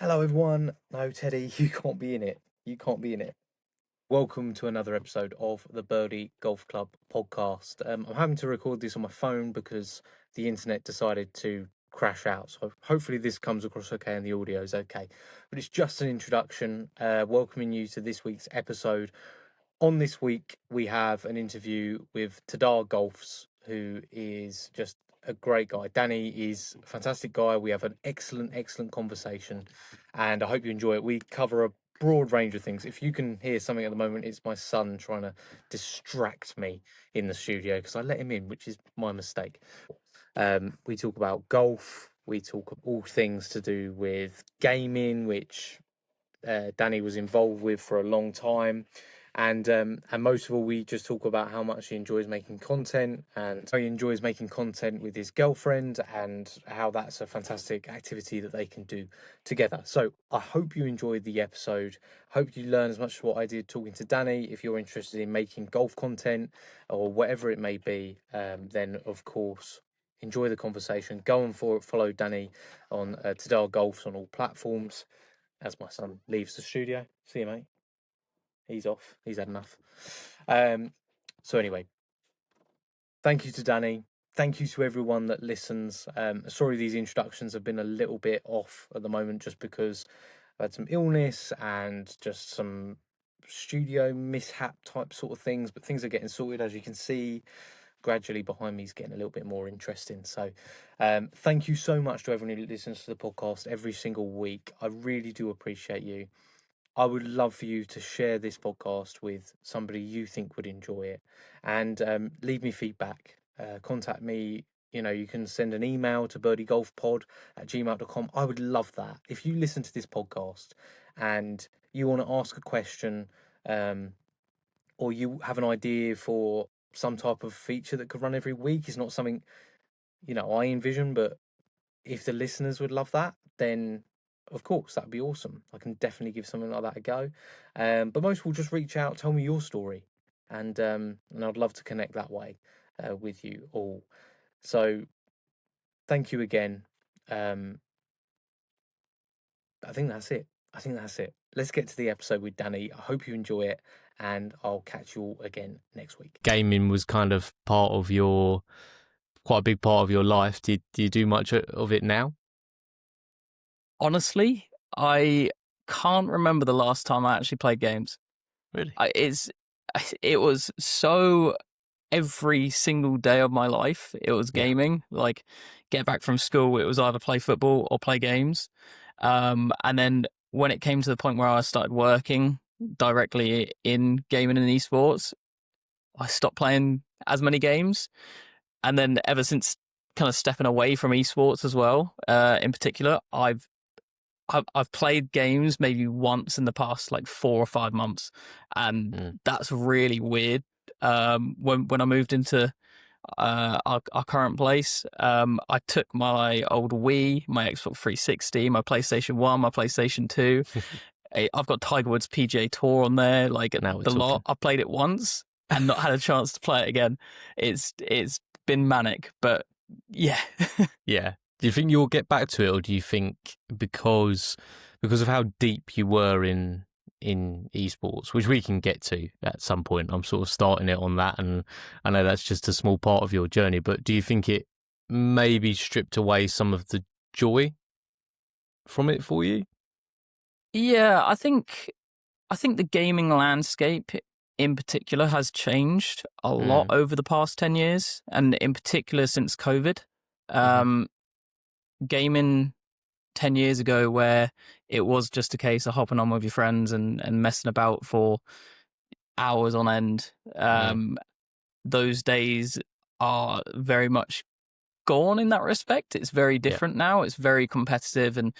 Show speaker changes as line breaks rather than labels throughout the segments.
Hello, everyone. No, Teddy, you can't be in it. You can't be in it. Welcome to another episode of the Birdie Golf Club podcast. I'm having to record this on my phone because the internet decided to crash out. So hopefully this comes across okay and the audio is okay. But it's just an introduction, welcoming you to this week's episode. On this week, we have an interview with Tehdagolfs, who is just a great guy. Danny is a fantastic guy. We have an excellent conversation, and I hope you enjoy it. We cover a broad range of things. If you can hear something at the moment, it's my son trying to distract me in the studio because I let him in, which is my mistake. We talk about golf. We talk all things to do with gaming, which Danny was involved with for a long time. And most of all, we just talk about how much he enjoys making content and how he enjoys making content with his girlfriend and how that's a fantastic activity that they can do together. So I hope you enjoyed the episode. Hope you learn as much as what I did talking to Danny. If you're interested in making golf content or whatever it may be, then of course enjoy the conversation. Go and follow Danny on Tehdagolfs on all platforms. As my son leaves the studio. See you, mate. He's off. He's had enough. So anyway, thank you to Danny. Thank you to everyone that listens. Sorry these introductions have been a little bit off at the moment just because I've had some illness and just some studio mishap type sort of things, but things are getting sorted, as you can see. Gradually behind me is getting a little bit more interesting. So thank you so much to everyone who listens to the podcast every single week. I really do appreciate you. I would love for you to share this podcast with somebody you think would enjoy it and leave me feedback. Contact me. You know, you can send an email to birdiegolfpod@gmail.com. I would love that. If you listen to this podcast and you want to ask a question or you have an idea for some type of feature that could run every week, it's not something, I envision, but if the listeners would love that, then of course that'd be awesome. I can definitely give something like that a go. But most will just reach out, tell me your story, and I'd love to connect that way with you all. So thank you again. I think that's it. Let's get to the episode with Danny. I hope you enjoy it, and I'll catch you all again next week.
Gaming was kind of quite a big part of your life. Do you do much of it now?
Honestly, I can't remember the last time I actually played games.
Really?
It was so every single day of my life, it was gaming. Like, get back from school, it was either play football or play games. And then when it came to the point where I started working directly in gaming and esports, I stopped playing as many games. And then ever since kind of stepping away from esports as well, in particular, I've played games maybe once in the past like 4 or 5 months, and that's really weird. When I moved into our current place, I took my old Wii, my Xbox 360, my PlayStation 1, my PlayStation 2. I've got Tiger Woods PGA Tour on there, like
Now we're
the lot.
talking.
I played it once and not had a chance to play it again. It's been manic, but yeah.
Yeah. Do you think you'll get back to it, or do you think because of how deep you were in esports, which we can get to at some point? I'm sort of starting it on that, and I know that's just a small part of your journey, but do you think it maybe stripped away some of the joy from it for you?
Yeah, I think the gaming landscape in particular has changed a lot over the past 10 years, and in particular since COVID. Gaming 10 years ago, where it was just a case of hopping on with your friends and messing about for hours on end, those days are very much gone in that respect. It's very different now. It's very competitive, and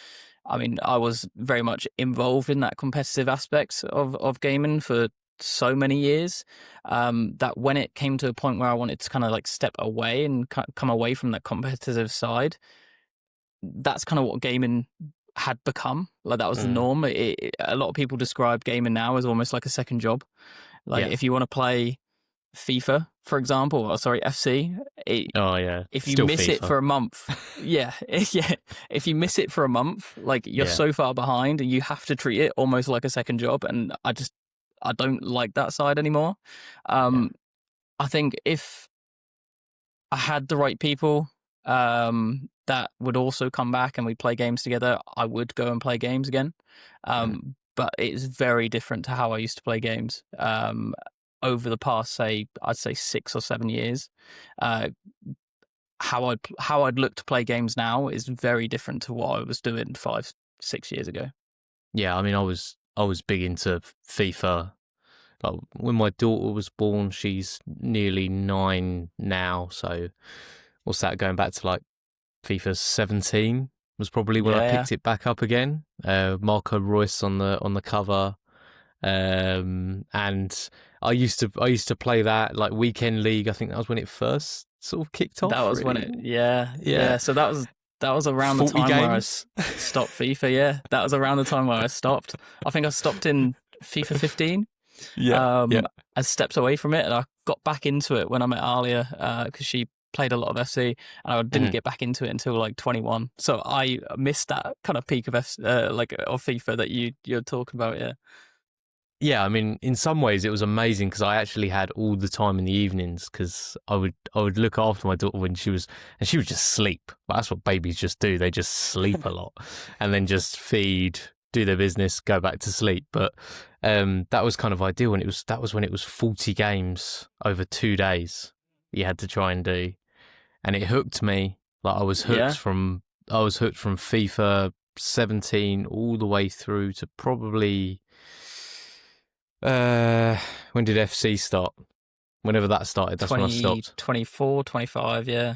I mean, I was very much involved in that competitive aspect of gaming for so many years, that when it came to a point where I wanted to kind of like step away and come away from that competitive side, that's kind of what gaming had become. Like, that was the norm. A lot of people describe gaming now as almost like a second job. Like, if you want to play FIFA, for example, or sorry, FC,
Oh yeah,
if you
still
miss it
FIFA.
for a month, yeah, if you miss it for a month, like you're
Yeah.
so far behind, and you have to treat it almost like a second job. And I don't like that side anymore. I think if I had the right people that would also come back and we'd play games together, I would go and play games again. But it's very different to how I used to play games over the past, I'd say 6 or 7 years. How I'd look to play games now is very different to what I was doing 5, 6 years ago.
Yeah, I mean, I was big into FIFA. Like when my daughter was born, she's nearly 9 now. So what's that? Going back to like FIFA 17 was probably when I picked it back up again. Marco Reus on the cover, and I used to play that like weekend league. I think that was when it first sort of kicked off.
That was
really.
when yeah. So that was around the
40
time where I
games.
stopped FIFA. Yeah, that was around the time where I stopped. I think I stopped in FIFA 15. I stepped away from it, and I got back into it when I met Alia because she played a lot of FC, and I didn't get back into it until like 21. So I missed that kind of peak of of FIFA that you're talking about. Yeah.
Yeah, I mean, in some ways it was amazing because I actually had all the time in the evenings because I would look after my daughter when she would just sleep. But that's what babies just do. They just sleep a lot and then just feed, do their business, go back to sleep. But that was kind of ideal, and that was when it was 40 games over 2 days you had to try and do, and it hooked me. Like I was hooked from FIFA 17 all the way through to probably. When did FC start? Whenever that started, that's when I stopped.
24, 25, yeah.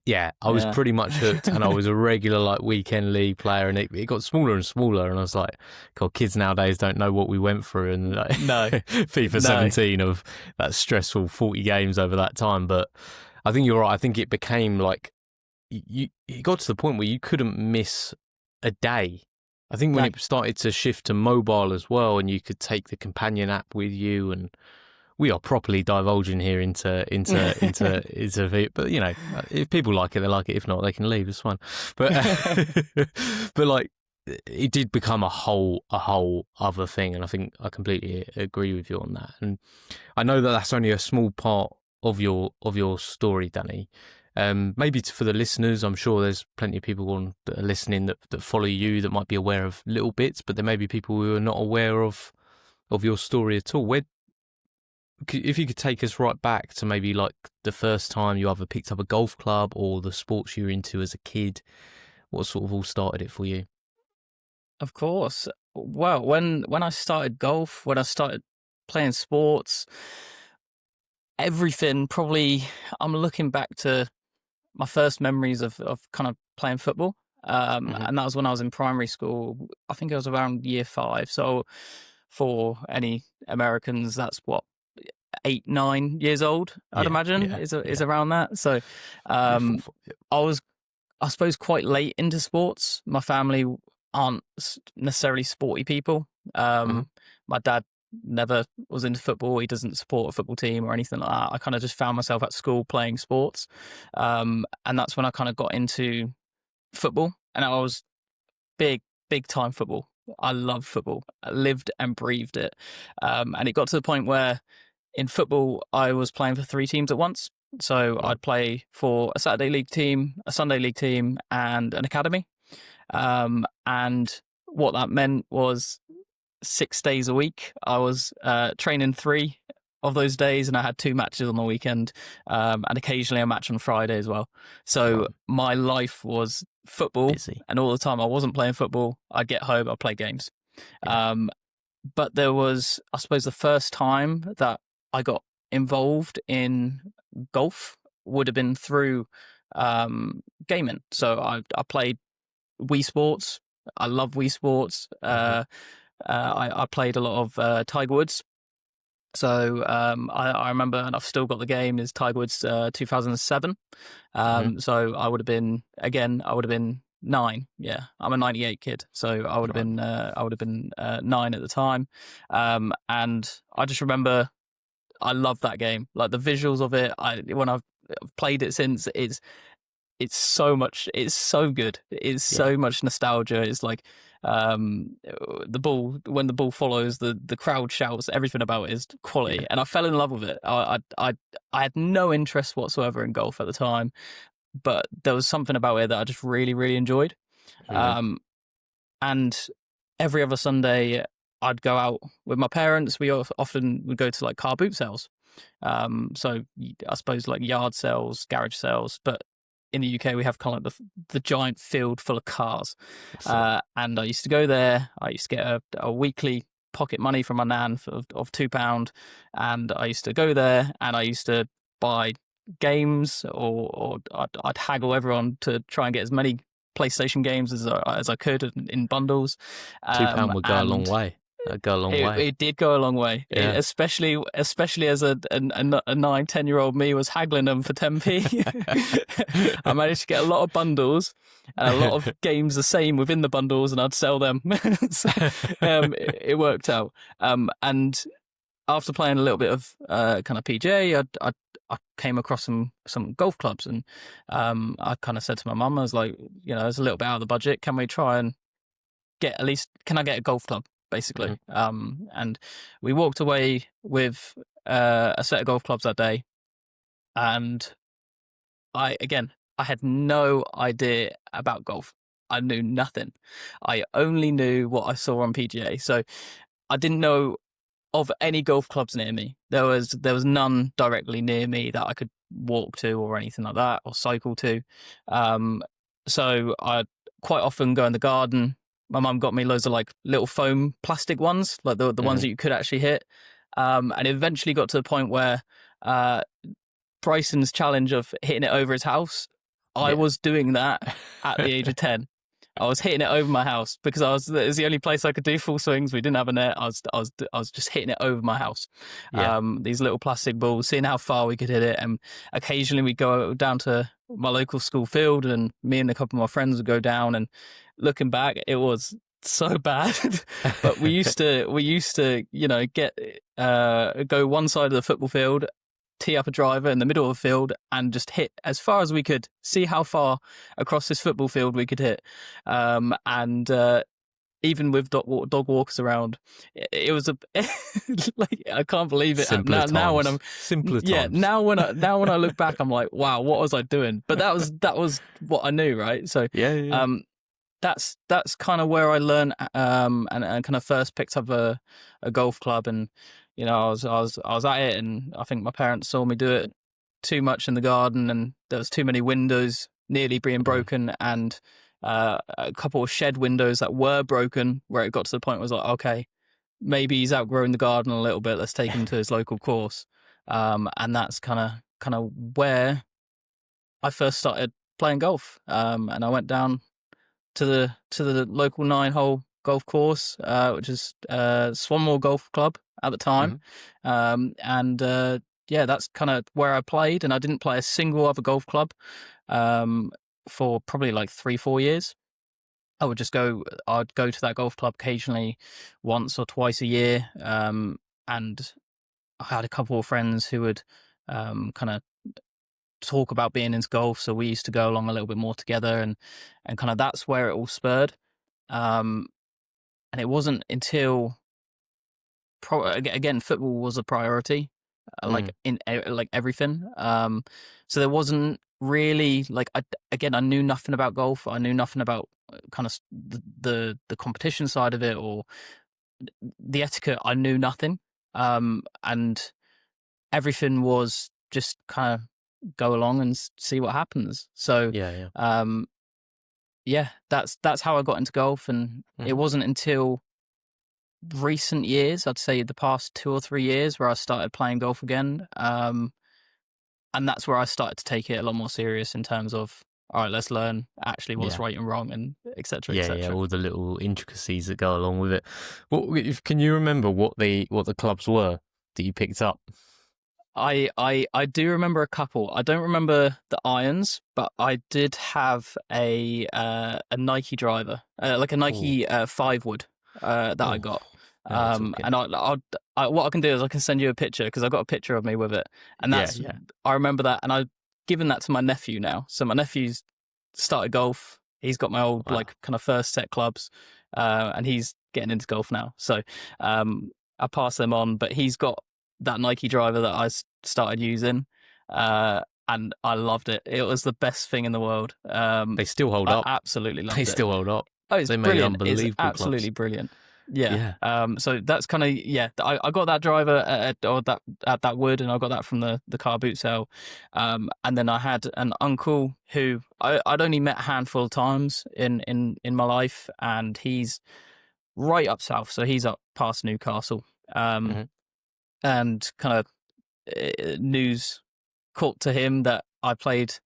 Yeah, I was pretty much hooked, and I was a regular like weekend league player, and it got smaller and smaller, and I was like, God, kids nowadays don't know what we went through, and like,
no,
FIFA 17 of that stressful 40 games over that time. But I think you're right. I think it became like it got to the point where you couldn't miss a day. I think when it started to shift to mobile as well, and you could take the companion app with you, and we are properly divulging here into but you know, if people like it, they like it. If not, they can leave. It's fine. But but like it did become a whole other thing, and I think I completely agree with you on that. And I know that that's only a small part of your story, Danny. Maybe for the listeners, I'm sure there's plenty of people that are listening that follow you that might be aware of little bits, but there may be people who are not aware of your story at all. If you could take us right back to maybe like the first time you either picked up a golf club or the sports you were into as a kid, what sort of all started it for you?
Of course. Well, when I started golf, when I started playing sports, everything probably, I'm looking back to my first memories of kind of playing football. And that was when I was in primary school. I think I was around year 5. So for any Americans, that's what, 8, 9 years old, I'd imagine is around that. So I was, I suppose, quite late into sports. My family aren't necessarily sporty people. My dad never was into football. He doesn't support a football team or anything like that. I kind of just found myself at school playing sports. And that's when I kind of got into football. And I was big time football. I loved football. I lived and breathed it. And it got to the point where in football, I was playing for 3 teams at once. So I'd play for a Saturday league team, a Sunday league team, and an academy. And what that meant was 6 days a week. I was training 3 of those days, and I had 2 matches on the weekend, and occasionally a match on Friday as well. So my life was football, and all the time I wasn't playing football, I'd get home, I'd play games. But there was, I suppose, the first time that I got involved in golf would have been through gaming. So I played Wii Sports. I love Wii Sports. I played a lot of Tiger Woods. So I remember, and I've still got the game, is Tiger Woods 2007. So I would have been 9. Yeah, I'm a 98 kid, so I would have been 9 at the time. And I just remember I love that game. Like the visuals of it. When I've played it since, it's so much. It's so good. It's so much nostalgia. It's like the ball, when the ball follows, the crowd shouts. Everything about it is quality, and I fell in love with it. I had no interest whatsoever in golf at the time, but there was something about it that I just really really enjoyed. And every other Sunday, I'd go out with my parents. We often would go to like car boot sales. So I suppose like yard sales, garage sales, but in the UK we have kind of like the giant field full of cars. And I used to go there. I used to get a weekly pocket money from my nan of £2, and I used to go there and I used to buy games, or I'd haggle everyone to try and get as many PlayStation games as I could in bundles.
£2 would go a long way. That'd go a long way.
It did go a long way, especially as a 9-10-year-old me was haggling them for 10p. I managed to get a lot of bundles and a lot of games the same within the bundles, and I'd sell them. So, it worked out. And after playing a little bit of kind of PGA, I came across some golf clubs, and I kind of said to my mum, I was like, it's a little bit out of the budget. Can we try and can I get a golf club? Basically. And we walked away with a set of golf clubs that day, and I had no idea about golf. I knew nothing. I only knew what I saw on PGA, so I didn't know of any golf clubs near me. There was none directly near me that I could walk to or anything like that, or cycle to. So I'd quite often go in the garden. My mum got me loads of like little foam plastic ones, like the ones that you could actually hit. And it eventually got to the point where Bryson's challenge of hitting it over his house, I was doing that at the age of 10. I was hitting it over my house because it was the only place I could do full swings. We didn't have a net. I was just hitting it over my house. These little plastic balls, seeing how far we could hit it. And occasionally we'd go down to my local school field, and me and a couple of my friends would go down, and looking back, it was so bad. But we used to, get go one side of the football field, tee up a driver in the middle of the field, and just hit as far as we could, see how far across this football field we could hit. And even with dog walkers around, it was like, I can't believe it. Now when I'm
simpler times.
now when I look back, I'm like, wow, what was I doing? But that was what I knew, right? So that's kind of where I learned and kind of first picked up a golf club. And I was at it, and I think my parents saw me do it too much in the garden, and there was too many windows nearly being broken, and a couple of shed windows that were broken, where it got to the point where I was like, okay, maybe he's outgrown the garden a little bit, let's take him to his local course. And that's kind of where I first started playing golf. And I went down to the local 9-hole golf course, which is Swanmore Golf Club at the time. And that's kind of where I played, and I didn't play a single other golf club for probably like 3-4 years. I'd go to that golf club occasionally, once or twice a year. And I had a couple of friends who would kind of talk about being into golf, so we used to go along a little bit more together, and kind of that's where it all spurred. And it wasn't until again, football was a priority, like in like everything. So there wasn't really like I knew nothing about golf. I knew nothing about kind of the competition side of it, or the etiquette. I knew nothing. And everything was just kind of go along and see what happens. So that's how I got into golf. And it wasn't until recent years, I'd say the past 2 or 3 years, where I started playing golf again. And that's where I started to take it a lot more serious in terms of, all right, let's learn actually what's right and wrong, and et cetera, et cetera.
Yeah, all the little intricacies that go along with it. Can you remember what the clubs were that you picked up?
I do remember a couple. I don't remember the irons, but I did have a Nike driver, like a Nike 5-wood that I got.
Now we're talking.
And what I can do is I can send you a picture because I've got a picture of me with it, and that's
Yeah.
I remember that, and I've given that to my nephew now. So my nephew's started golf. He's got my old
Wow.
like kind of first set clubs, and he's getting into golf now. So I pass them on, but he's got that Nike driver that I started using, and I loved it. It was the best thing in the world.
They still hold up.
I absolutely loved
They
it.
still hold up.
Oh, it's
They made
brilliant. It's
unbelievable
absolutely
clubs.
brilliant. Yeah.
Yeah.
So that's kind of I got that driver at that wood, and I got that from the car boot sale. And then I had an uncle who I'd only met a handful of times in my life, and he's right up south, so he's up past Newcastle.
Mhm.
And kind of news caught to him that I played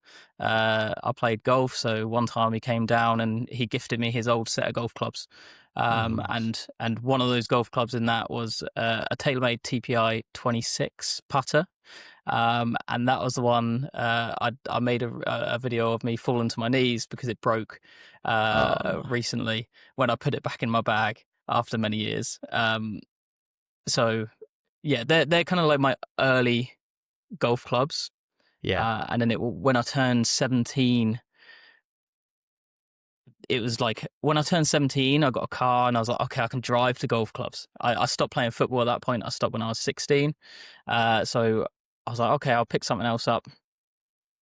golf. So one time he came down and he gifted me his old set of golf clubs.
Nice.
And one of those golf clubs in that was a TaylorMade TPI 26 putter. And that was the one I made a video of me falling to my knees because it broke recently when I put it back in my bag after many years. So yeah, they're kind of like my early golf clubs.
Yeah.
And then when I turned 17, it was like when I turned 17, I got a car and I was like, okay, I can drive to golf clubs. I stopped playing football at that point. I stopped when I was 16. So I was like, okay, I'll pick something else up.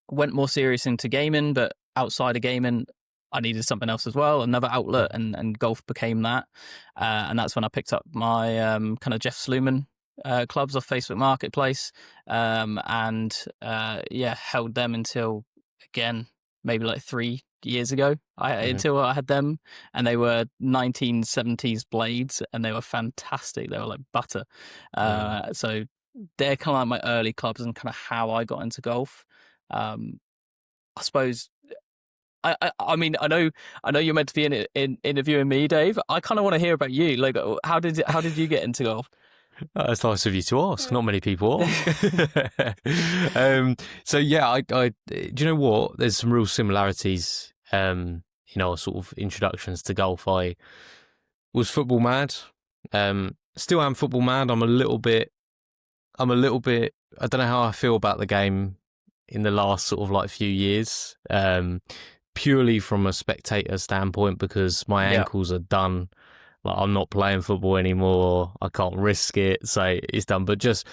Went more serious into gaming, but outside of gaming, I needed something else as well, another outlet, and golf became that. And that's when I picked up my kind of Jeff Sluman clubs off Facebook Marketplace, and held them until, again, maybe like 3 years ago. Until I had them, and they were 1970s blades, and they were fantastic. They were like butter. So they're kind of like my early clubs and kind of how I got into golf. I suppose. I mean, I know you're meant to be in interviewing me, Dave. I kind of want to hear about you. Like, how did you get into golf?
That's nice of you to ask. Not many people ask. So yeah, I do you know what? There's some real similarities in our sort of introductions to golf. I was football mad. Still am football mad. I'm a little bit. I don't know how I feel about the game in the last sort of like few years. Purely from a spectator standpoint, because my ankles are done. Like, I'm not playing football anymore. I can't risk it, so it's done. But just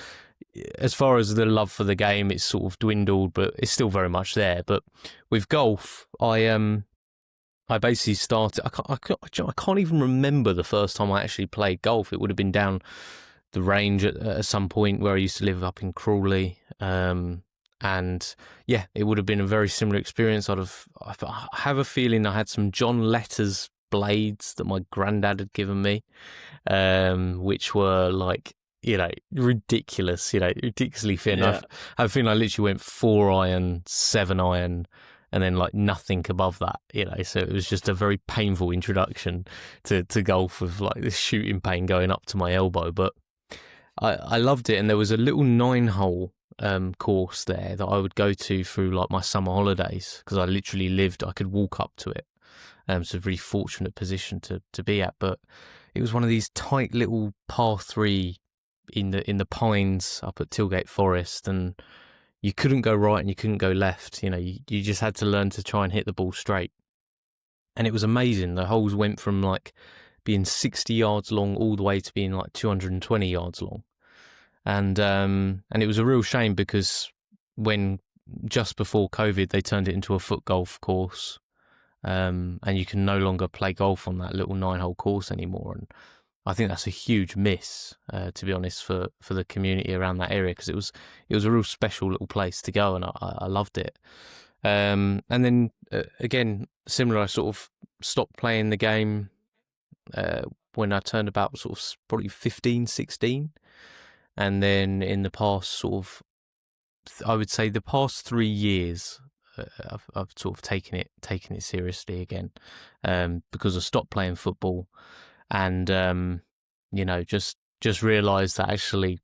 as far as the love for the game, it's sort of dwindled, but it's still very much there. But with golf, I basically started. I can't even remember the first time I actually played golf. It would have been down the range at some point where I used to live up in Crawley. And yeah, it would have been a very similar experience. I have a feeling I had some John Letters blades that my granddad had given me, which were like, ridiculous, ridiculously thin.
Yeah.
I have a feeling I literally went 4-iron, 7-iron, and then like nothing above that, so it was just a very painful introduction to golf, with like this shooting pain going up to my elbow. But I loved it, and there was a little 9-hole course there that I would go to through like my summer holidays, because I literally I could walk up to it. It's a really fortunate position to be at, but it was one of these tight little par 3 in the pines up at Tilgate Forest, and you couldn't go right and you couldn't go left. You just had to learn to try and hit the ball straight. And it was amazing. The holes went from like being 60 yards long all the way to being like 220 yards long. And it was a real shame, because when just before COVID they turned it into a foot golf course, and you can no longer play golf on that little 9-hole course anymore. And I think that's a huge miss, to be honest, for the community around that area, because it was a real special little place to go, and I loved it. And then again, similar, I sort of stopped playing the game when I turned about sort of probably 15, 16. And then in the past sort of, I would say the past 3 years, I've sort of taken it seriously again, because I stopped playing football, and just realised that actually,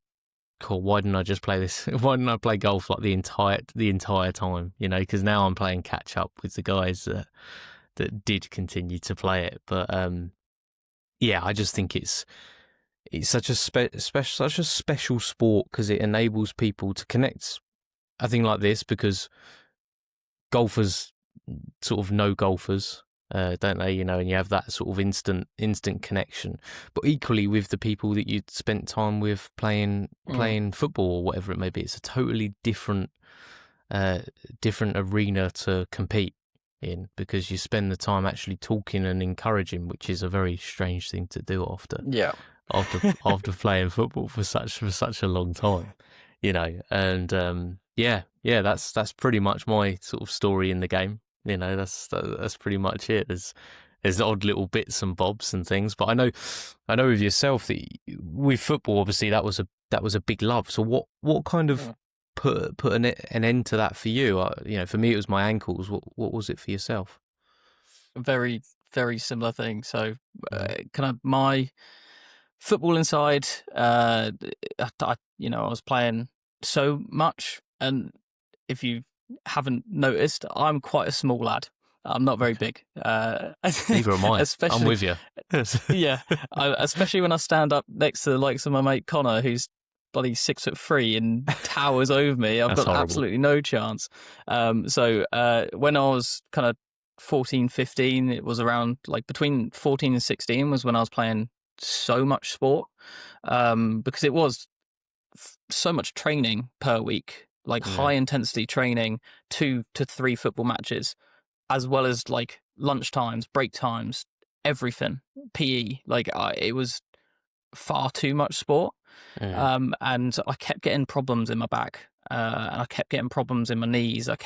cool, why didn't I just play this? Why didn't I play golf like the entire time? Because now I'm playing catch up with the guys that did continue to play it. But yeah, I just think it's it's such a such a special sport because it enables people to connect. I think like this because golfers sort of know golfers, don't they? You know, and you have that sort of instant connection. But equally with the people that you'd spent time with playing football or whatever it may be, it's a totally different arena to compete in because you spend the time actually talking and encouraging, which is a very strange thing to do after playing football for such a long time, you know. And that's pretty much my sort of story in the game. You know, that's pretty much it. There's odd little bits and bobs and things, but I know with yourself that with football, obviously that was a big love. So what kind of put an end to that for you? You know, for me it was my ankles. What was it for yourself?
Very, very similar thing. So, kind of my football inside, I was playing so much, and if you haven't noticed, I'm quite a small lad. I'm not very big.
Neither am I. I'm with you.
Yeah, especially when I stand up next to the likes of my mate Connor, who's bloody 6'3" and towers over me. I've got absolutely no chance. So when I was kind of 14, 15, it was around like between 14 and 16 was when I was playing so much sport, because it was so much training per week, like high intensity training, 2 to 3 football matches, as well as like lunch times, break times, everything, PE. Like it was far too much sport. And I kept getting problems in my back, and I kept getting problems in my knees. I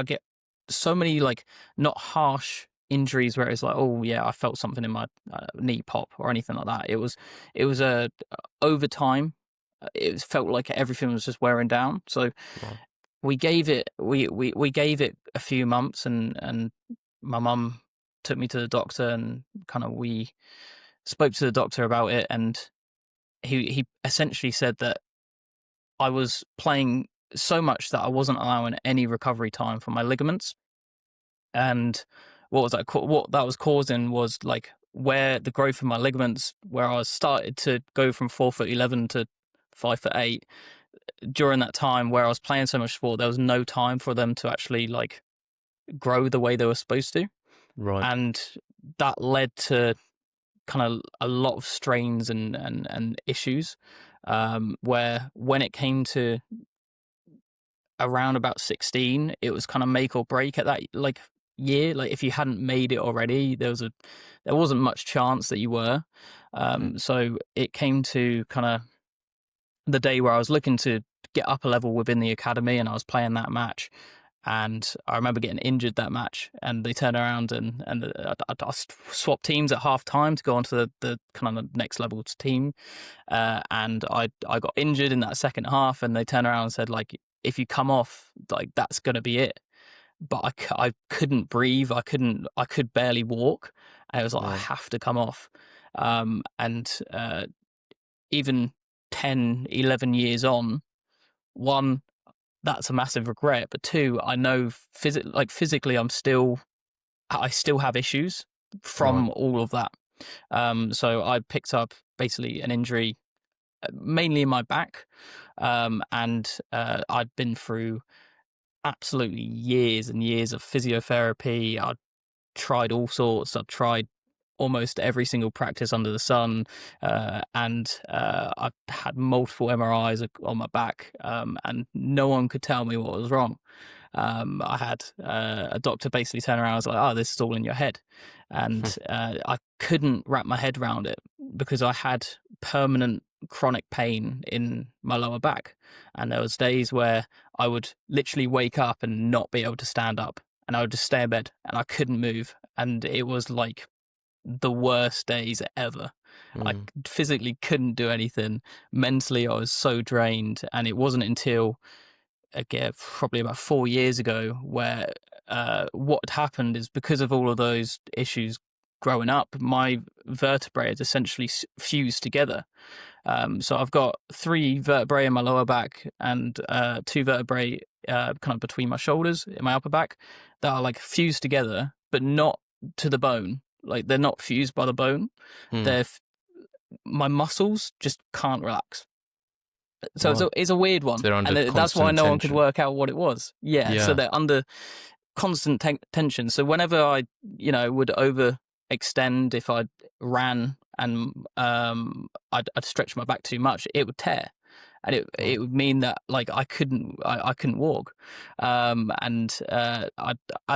get so many like not harsh injuries where it's like, oh yeah, I felt something in my knee pop or anything like that. It was over time. It felt like everything was just wearing down. So we gave it a few months, and my mum took me to the doctor, and kind of we spoke to the doctor about it, and he essentially said that I was playing so much that I wasn't allowing any recovery time for my ligaments. And what that was causing was like where the growth of my ligaments, where I started to go from 4'11" to 5'8", during that time where I was playing so much sport, there was no time for them to actually like grow the way they were supposed to.
Right.
And that led to kind of a lot of strains and issues, where when it came to around about 16, it was kind of make or break at that like year. Like if you hadn't made it already, there wasn't much chance that you were. So it came to kind of the day where I was looking to get up a level within the academy, and I was playing that match. And I remember getting injured that match, and they turned around and I swapped teams at half time to go on to the kind of next level team. And I got injured in that second half, and they turned around and said, like, if you come off, like, that's going to be it. But I couldn't breathe. I could barely walk. And it was like, I have to come off. And even 10, 11 years on, one, that's a massive regret. But two, I know physically, I still have issues from all of that. So I picked up basically an injury, mainly in my back, and I'd been through absolutely years and years of physiotherapy. I'd tried all sorts. I've tried almost every single practice under the sun, and I've had multiple MRIs on my back, and no one could tell me what was wrong. I had a doctor basically turn around and was like, oh, this is all in your head. And I couldn't wrap my head around it because I had permanent chronic pain in my lower back. And there was days where I would literally wake up and not be able to stand up, and I would just stay in bed and I couldn't move. And it was like the worst days ever. I physically couldn't do anything. Mentally, I was so drained. And it wasn't until, again, probably about 4 years ago, where what had happened is because of all of those issues growing up, my vertebrae had essentially fused together. So I've got 3 vertebrae in my lower back and 2 vertebrae kind of between my shoulders in my upper back that are like fused together, but not to the bone. Like they're not fused by the bone. They're my muscles just can't relax. So
Right.
it's a weird one,
They're under
and that's why
constant
no one could
tension.
work out what it was. Yeah, so
Yeah.
they're under constant tension. So whenever I, would overextend, if I ran and I'd stretch my back too much, it would tear, and it would mean that like I couldn't walk. And at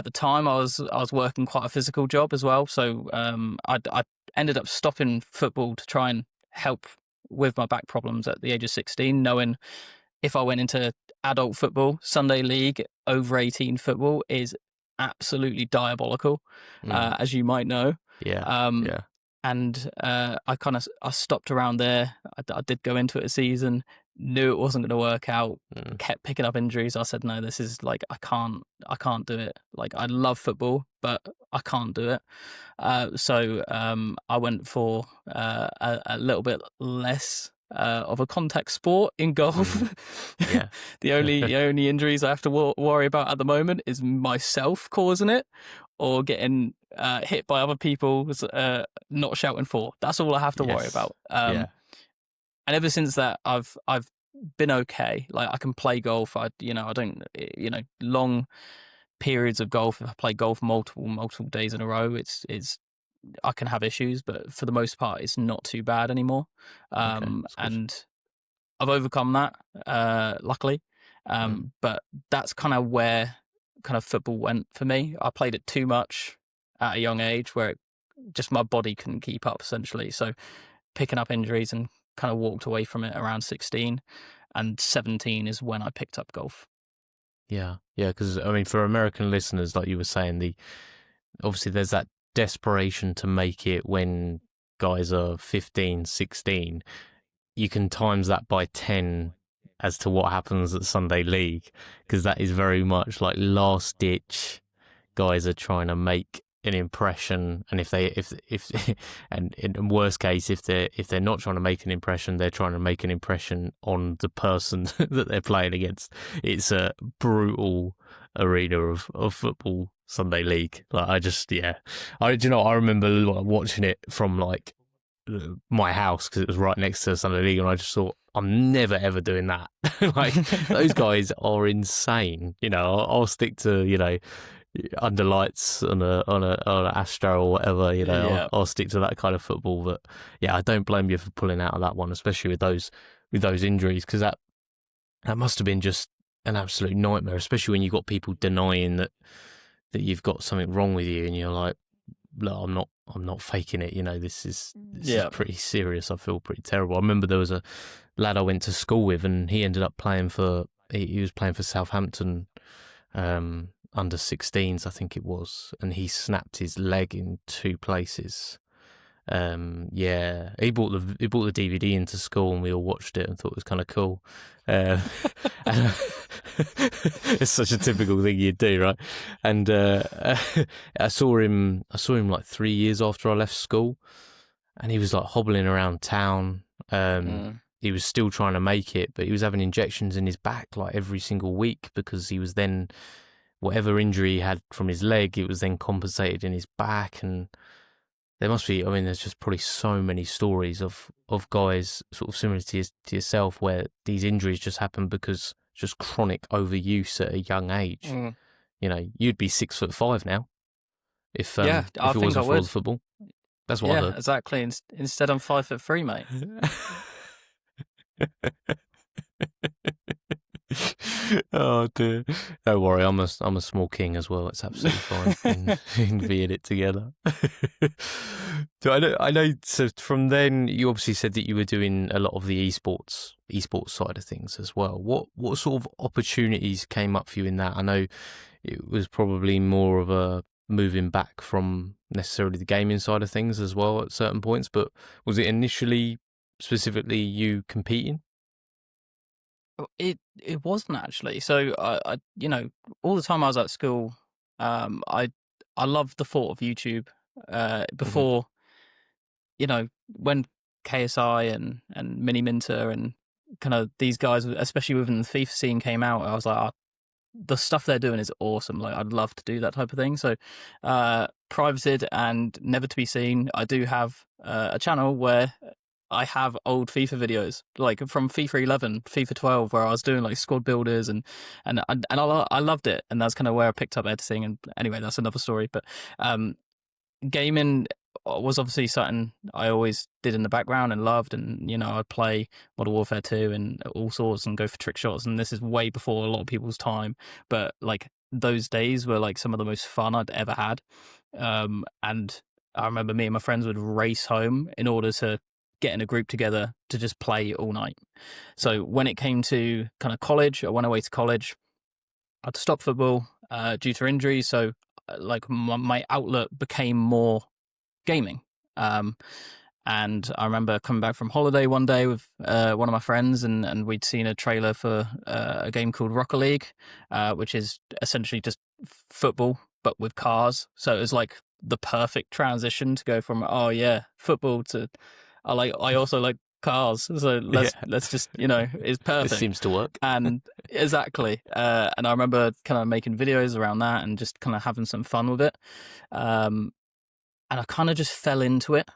the time I was working quite a physical job as well, so I ended up stopping football to try and help with my back problems at the age of 16, knowing if I went into adult football, Sunday league, over 18 football is absolutely diabolical, as you might know.
Yeah.
Um,
Yeah.
and I stopped around there. I did go into it a season, knew it wasn't going to work out, kept picking up injuries. I said, no, this is like, I can't do it. Like, I love football, but I can't do it. So I went for a little bit less of a contact sport in golf.
Yeah.
The only injuries I have to worry about at the moment is myself causing it, or getting hit by other people not shouting for. That's all I have to worry
Yes.
about.
Yeah.
And ever since that, I've been okay. Like, I can play golf. I don't, long periods of golf. If I play golf multiple days in a row, it's I can have issues, but for the most part, it's not too bad anymore.
Okay, that's good.
And I've overcome that, luckily. But that's kind of where kind of football went for me. I played it too much at a young age, where just my body couldn't keep up, essentially. So picking up injuries, and kind of walked away from it around 16, and 17 is when I picked up golf.
Yeah. Yeah. Because, I mean, for American listeners, like you were saying, obviously there's that desperation to make it when guys are 15, 16. You can times that by 10 as to what happens at Sunday League, because that is very much like last ditch. Guys are trying to make an impression, and if and in worst case, if they're not trying to make an impression, they're trying to make an impression on the person that they're playing against. It's a brutal arena of football, Sunday League. Like, I remember like watching it from like my house, because it was right next to the Sunday League, and I just thought, I'm never ever doing that. Like, those guys are insane. I'll stick to under lights on a Astro or whatever.
Yeah.
I'll stick to that kind of football. But yeah, I don't blame you for pulling out of that one, especially with those injuries, because that must have been just an absolute nightmare, especially when you've got people denying that you've got something wrong with you, and you're like, look, I'm not faking it. This is pretty serious. I feel pretty terrible. I remember there was a lad I went to school with, and he ended up playing he was playing for Southampton, under 16s, I think it was, and he snapped his leg in 2 places. He brought the DVD into school, and we all watched it and thought it was kind of cool. It's such a typical thing you'd do, right? And I saw him like 3 years after I left school, and he was like hobbling around town. He was still trying to make it, but he was having injections in his back like every single week, because he was then, whatever injury he had from his leg, it was then compensated in his back. And there must be, I mean, there's just probably so many stories of guys sort of similar to yourself, where these injuries just happen because just chronic overuse at a young age. You'd be 6'5" now if
I
it
think
wasn't
I
for all
would.
the football. That's what I heard.
Exactly. Instead, I'm 5'3", mate.
Oh dear! Don't worry, I'm a small king as well. It's absolutely fine. We can be in it together. So I know. So from then, you obviously said that you were doing a lot of the esports side of things as well. What sort of opportunities came up for you in that? I know it was probably more of a moving back from necessarily the gaming side of things as well at certain points, but was it initially specifically you competing?
It wasn't actually. So I all the time I was at school, I loved the thought of YouTube. Before, when KSI and Mini Minter and kind of these guys, especially within the FIFA scene, came out, I was like, the stuff they're doing is awesome. Like, I'd love to do that type of thing. So, privated and never to be seen, I do have a channel where I have old FIFA videos, like from FIFA 11, FIFA 12, where I was doing like squad builders and I loved it, and that's kind of where I picked up editing. And anyway, that's another story. But um, gaming was obviously something I always did in the background and loved, and I'd play Modern Warfare 2 and all sorts and go for trick shots, and this is way before a lot of people's time, but like those days were like some of the most fun I'd ever had. And I remember me and my friends would race home in order to get in a group together to just play all night. So when it came to kind of college, I went away to college. I had to stop football due to injuries, so like my outlet became more gaming. Um, and I remember coming back from holiday one day with one of my friends, and we'd seen a trailer for a game called Rocket League, which is essentially just football but with cars. So it was like the perfect transition to go from football to I also like cars. So let's just it's perfect.
It seems to work.
And exactly. And I remember kind of making videos around that and just kind of having some fun with it. And I kind of just fell into it.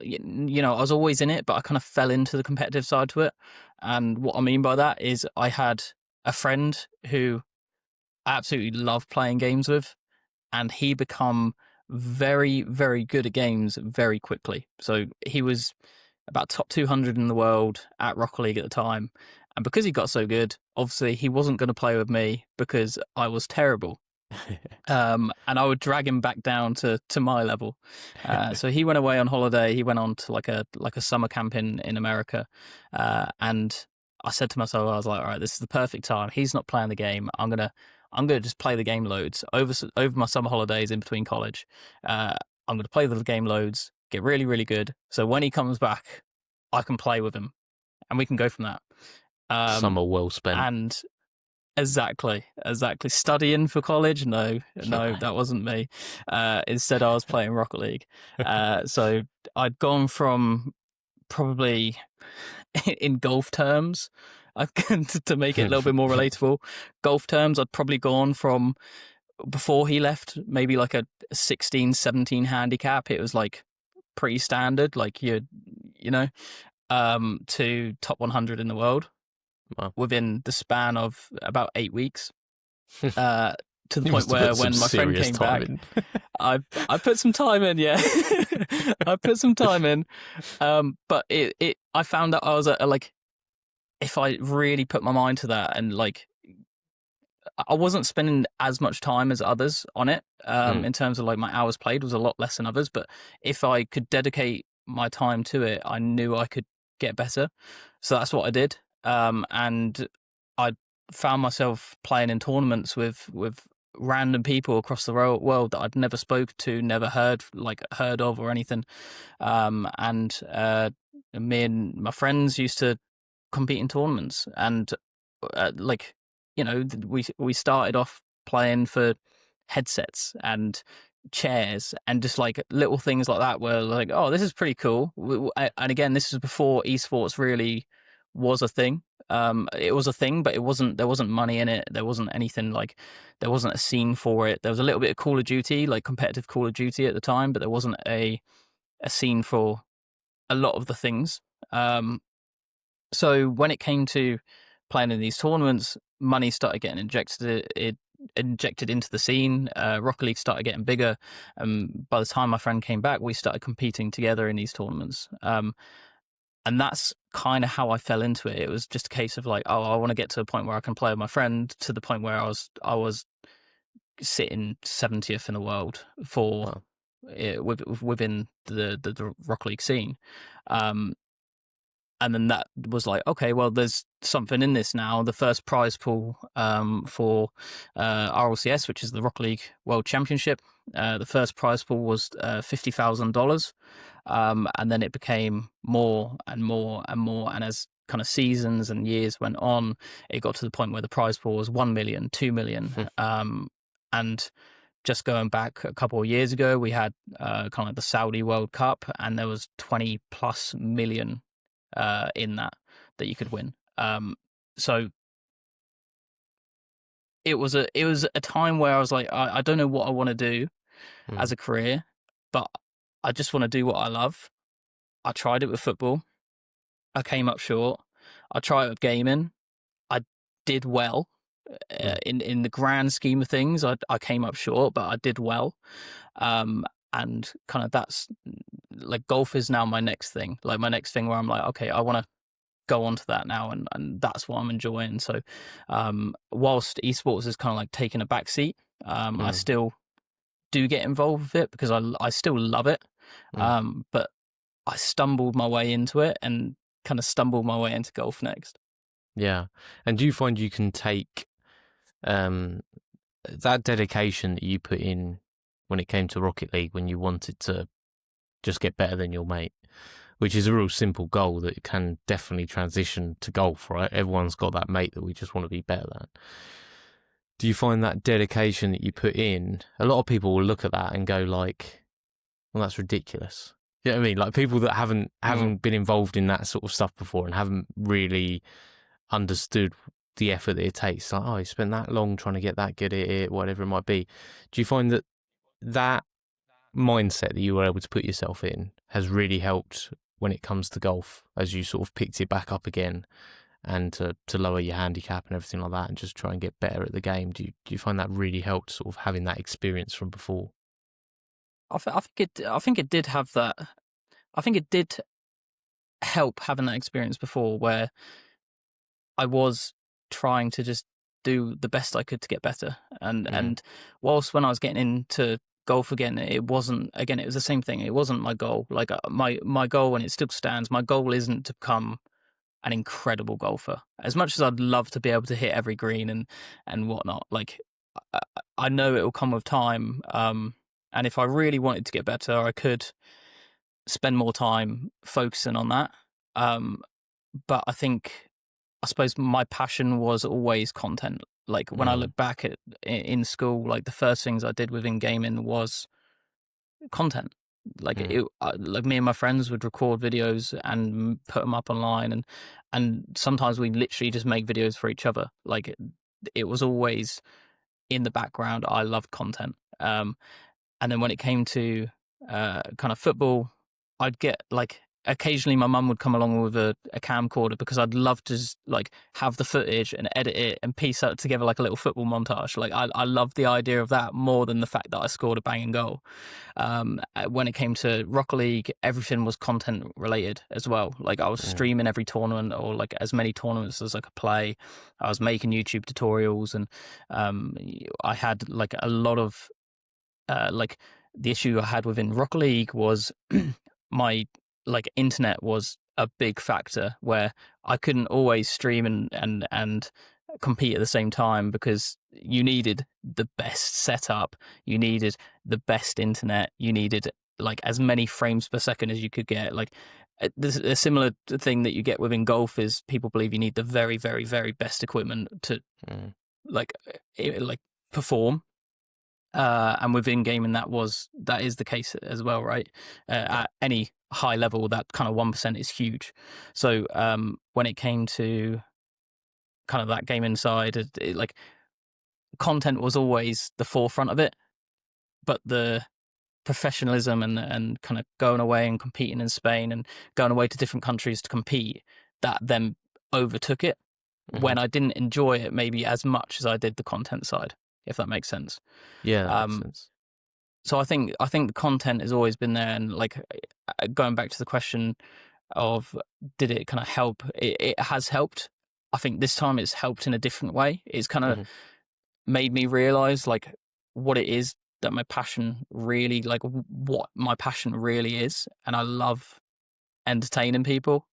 I was always in it, but I kind of fell into the competitive side to it. And what I mean by that is I had a friend who I absolutely loved playing games with, and he become very, very good at games very quickly. So he was about top 200 in the world at Rocket League at the time. And because he got so good, obviously he wasn't going to play with me because I was terrible. And I would drag him back down to my level. So he went away on holiday. He went on to like a summer camp in America. And I said to myself, I was like, all right, this is the perfect time. He's not playing the game. I'm gonna just play the game loads over my summer holidays in between college. I'm gonna play the game loads, get really, really good. So when he comes back, I can play with him, and we can go from that.
Summer well spent.
And exactly. Studying for college? No, that wasn't me. Instead, I was playing Rocket League. So I'd gone from probably in golf terms, to make it a little bit more relatable, golf terms, I'd probably gone from before he left, maybe like a 16, 17 handicap. It was like pretty standard, like to top 100 in the world.
Wow.
Within the span of about 8 weeks. To the point where when my friend came back, I put some time in, yeah. I put some time in. But I found that I was like, if I really put my mind to that, and like, I wasn't spending as much time as others on it. In terms of like my hours played was a lot less than others. But if I could dedicate my time to it, I knew I could get better. So that's what I did. And I found myself playing in tournaments with random people across the world that I'd never spoke to, never heard of or anything. And me and my friends used to compete in tournaments, and we started off playing for headsets and chairs and just like little things like that were like, oh, this is pretty cool. And again, this was before esports really was a thing. It was a thing, but there wasn't money in it. There wasn't anything, like there wasn't a scene for it. There was a little bit of Call of Duty, like competitive Call of Duty at the time, but there wasn't a scene for a lot of the things. So when it came to playing in these tournaments, money started getting injected into the scene. Rocket League started getting bigger. By the time my friend came back, we started competing together in these tournaments. And that's kind of how I fell into it. It was just a case of like, oh, I want to get to a point where I can play with my friend, to the point where I was sitting 70th in the world for within the Rocket League scene. And then that was like, okay, well, there's something in this now. The first prize pool for RLCS, which is the Rocket League World Championship, the first prize pool was $50,000. And then it became more and more and more. And as kind of seasons and years went on, it got to the point where the prize pool was 1 million, 2 million. And just going back a couple of years ago, we had kind of like the Saudi World Cup, and there was 20 plus million in that you could win. So it was a time where I was like, I don't know what I want to do as a career, but I just want to do what I love. I tried it with football. I came up short. I tried with gaming. I did well. In the grand scheme of things, I came up short, but I did well. And kind of that's like golf is now my next thing. Like my next thing where I'm like, okay, I want to go on to that now, and that's what I'm enjoying. So, whilst esports is kind of like taking a back seat, I still do get involved with it because I still love it. But I stumbled my way into it and kind of stumbled my way into golf next.
Yeah. And do you find you can take that dedication that you put in when it came to Rocket League, when you wanted to just get better than your mate, which is a real simple goal that can definitely transition to golf, right? Everyone's got that mate that we just want to be better than. Do you find that dedication that you put in, a lot of people will look at that and go like, well, that's ridiculous. You know what I mean? Like people that haven't been involved in that sort of stuff before and haven't really understood the effort that it takes. Like, oh, you spent that long trying to get that good at it, whatever it might be. Do you find that that mindset that you were able to put yourself in has really helped when it comes to golf, as you sort of picked it back up again and to lower your handicap and everything like that and just try and get better at the game? Do you find that really helped, sort of having that experience from before?
I think it did have that. I think it did help having that experience before, where I was trying to just do the best I could to get better. And whilst when I was getting into golf again, it was the same thing. It wasn't my goal. Like my goal, and it still stands, my goal isn't to become an incredible golfer. As much as I'd love to be able to hit every green and whatnot, like I know it will come with time. And if I really wanted to get better, I could spend more time focusing on that. But I suppose my passion was always content. Like when I look back in school, like the first things I did within gaming was content. Like like me and my friends would record videos and put them up online, and sometimes we literally just make videos for each other. Like it was always in the background. I loved content. And then when it came to kind of football, I'd get like occasionally my mum would come along with a camcorder because I'd love to just, like have the footage and edit it and piece out together like a little football montage. Like I love the idea of that more than the fact that I scored a banging goal. When it came to Rocket League, everything was content related as well. Like I was streaming every tournament, or like as many tournaments as I could play. I was making YouTube tutorials, and I had like a lot of like the issue I had within Rocket League was my like internet was a big factor, where I couldn't always stream and compete at the same time because you needed the best setup, you needed the best internet, you needed like as many frames per second as you could get. Like there's a similar thing that you get within golf is people believe you need the very, very, very best equipment to like perform. And within gaming, that is the case as well, right? At any high level, that kind of 1% is huge. So when it came to kind of that gaming side, like content was always the forefront of it, but the professionalism and kind of going away and competing in Spain and going away to different countries to compete, that then overtook it when I didn't enjoy it maybe as much as I did the content side, if that makes sense.
Yeah, that makes sense.
So I think the content has always been there, and like going back to the question of did it kind of help? It has helped. I think this time it's helped in a different way. It's kind of made me realize like what it is that my passion really, like what my passion really is, and I love entertaining people,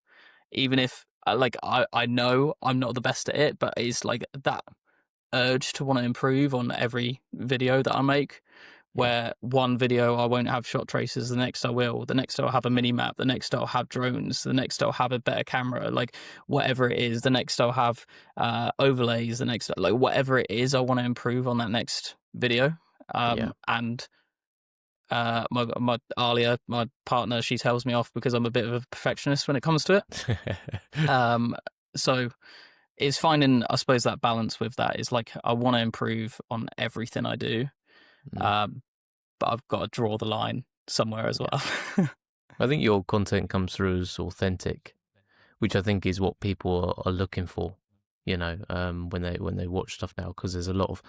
even if like I know I'm not the best at it, but it's like that urge to want to improve on every video that I make. Where one video I won't have shot traces, the next I will, the next I'll have a mini map, the next I'll have drones, the next I'll have a better camera, like whatever it is, the next I'll have overlays, the next, like whatever it is, I want to improve on that next video. And my Alia, my partner, she tells me off because I'm a bit of a perfectionist when it comes to it. So it's finding, I suppose, that balance with that is like I want to improve on everything I do. But I've got to draw the line somewhere as well.
I think your content comes through as authentic, which I think is what people are looking for, when they watch stuff now, because there's a lot of,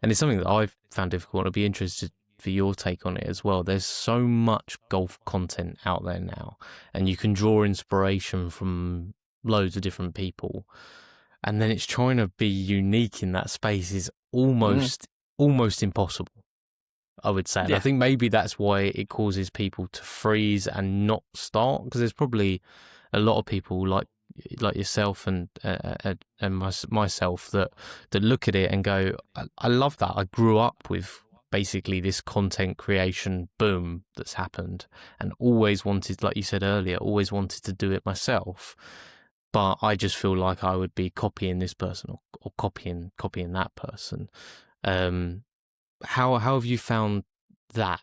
and it's something that I've found difficult. I'd be interested for your take on it as well. There's so much golf content out there now, and you can draw inspiration from loads of different people, and then it's trying to be unique in that space is almost impossible, I would say. And I think maybe that's why it causes people to freeze and not start, because there's probably a lot of people like yourself and myself that look at it and go, I love that. I grew up with basically this content creation boom that's happened, and always wanted, like you said earlier, always wanted to do it myself. But I just feel like I would be copying this person or copying that person. How have you found that?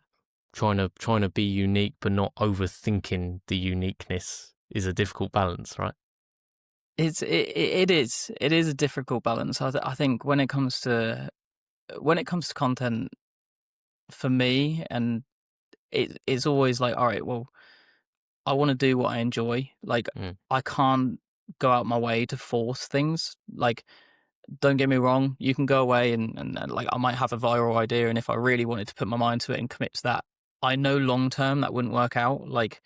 Trying to be unique but not overthinking the uniqueness is a difficult balance, right?
It is a difficult balance. I think when it comes to content for me, and it's always like, all right, well, I want to do what I enjoy. Like, I can't go out my way to force things. Like, don't get me wrong, you can go away and like, I might have a viral idea, and if I really wanted to put my mind to it and commit to that, I know long term that wouldn't work out. Like,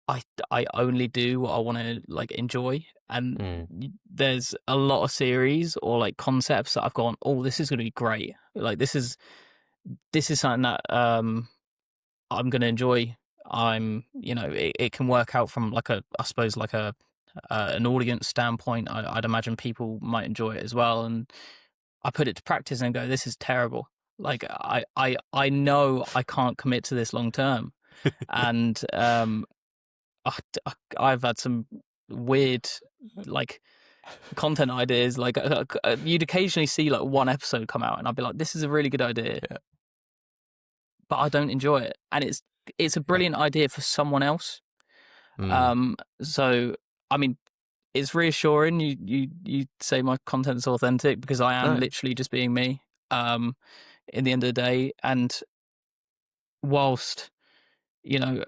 I only do what I want to like enjoy, and there's a lot of series or like concepts that I've gone, oh, this is going to be great. Like, this is something that I'm going to enjoy. It can work out from like I suppose like an audience standpoint. I'd imagine people might enjoy it as well, and I put it to practice and go, this is terrible. Like, I know I can't commit to this long term, and I've had some weird like content ideas. Like, you'd occasionally see like one episode come out, and I'd be like, this is a really good idea, but I don't enjoy it, and it's a brilliant idea for someone else. So I mean, it's reassuring you say my content's authentic, because I am literally just being me. In the end of the day, and whilst I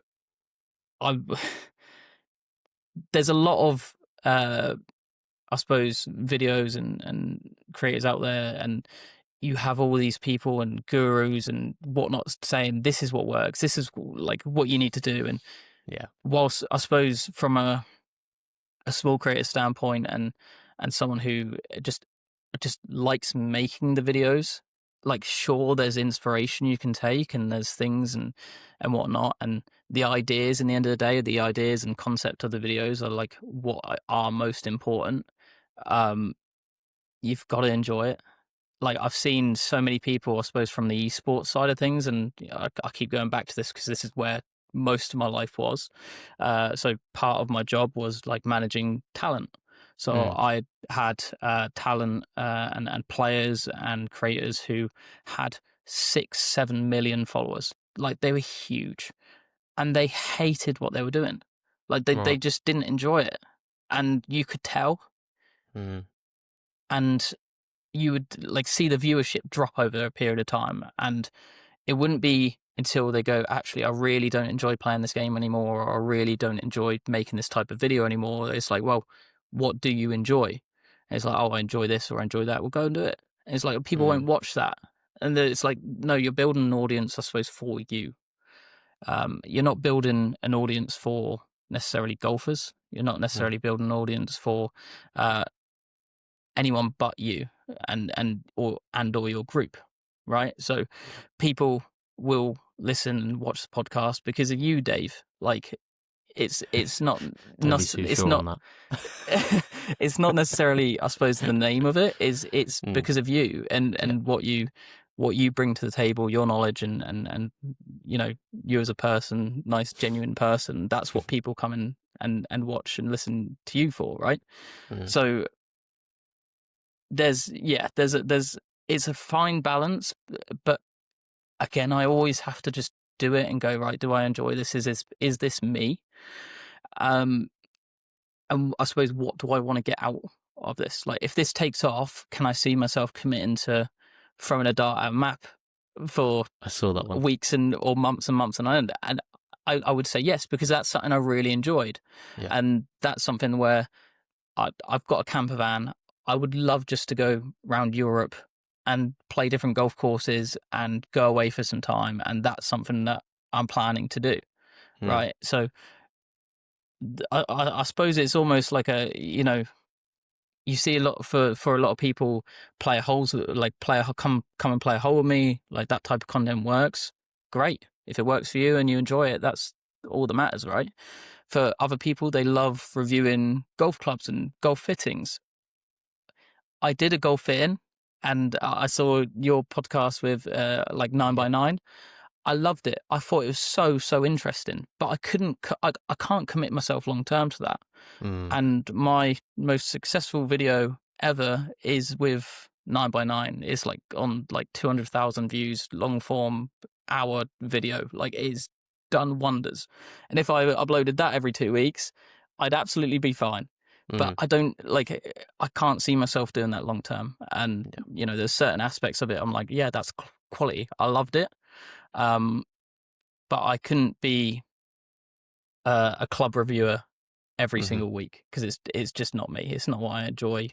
there's a lot of I suppose videos and creators out there, and you have all these people and gurus and whatnot saying this is what works, this is like what you need to do, and whilst I suppose from a small creator standpoint and someone who just likes making the videos, like, sure, there's inspiration you can take, and there's things and whatnot, and the ideas in the end of the day, the ideas and concept of the videos are like what are most important. You've got to enjoy it. Like, I've seen so many people, I suppose, from the esports side of things, and I keep going back to this because this is where most of my life was. So part of my job was like managing talent. So I had talent and players and creators who had 6-7 million followers. Like, they were huge, and they hated what they were doing. Like, they just didn't enjoy it, and you could tell. And you would like see the viewership drop over a period of time, and it wouldn't be until they go, actually, I really don't enjoy playing this game anymore, or I really don't enjoy making this type of video anymore. It's like, well, what do you enjoy? And it's like, oh, I enjoy this or I enjoy that. Well, go and do it. And it's like, people won't watch that. And it's like, no, you're building an audience, I suppose, for you. You're not building an audience for necessarily golfers. You're not necessarily building an audience for anyone but you or your group, right? So people will listen and watch the podcast because of you, Dave. Like, it's not it's not it's not necessarily, I suppose, the name of it is. It's because of you and what you bring to the table, your knowledge and you as a person, nice, genuine person. That's what people come in and watch and listen to you for, right? So there's it's a fine balance, but again, I always have to just do it and go, right, do I enjoy this? Is this me? And I suppose, what do I want to get out of this? Like, if this takes off, can I see myself committing to throwing a dart at a map for
I saw that one.
weeks or months and months and end? And I would say yes, because that's something I really enjoyed.
Yeah.
And that's something where I've got a camper van. I would love just to go around Europe and play different golf courses and go away for some time. And that's something that I'm planning to do. Right. So I suppose it's almost like you see a lot for a lot of people play a holes, like come and play a hole with me, like that type of content works. Great. If it works for you and you enjoy it, that's all that matters, right? For other people, they love reviewing golf clubs and golf fittings. I did a golf fitting, and I saw your podcast with like 9x9. I loved it. I thought it was so interesting, but I couldn't. I can't commit myself long term to that. And my most successful video ever is with 9x9. It's like on like 200,000 views, long form hour video. Like it's done wonders. And if I uploaded that every 2 weeks, I'd absolutely be fine. But I don't I can't see myself doing that long term. And there's certain aspects of it I'm like, yeah, that's quality. I loved it. But I couldn't be a club reviewer every single week because it's just not me. It's not what I enjoy.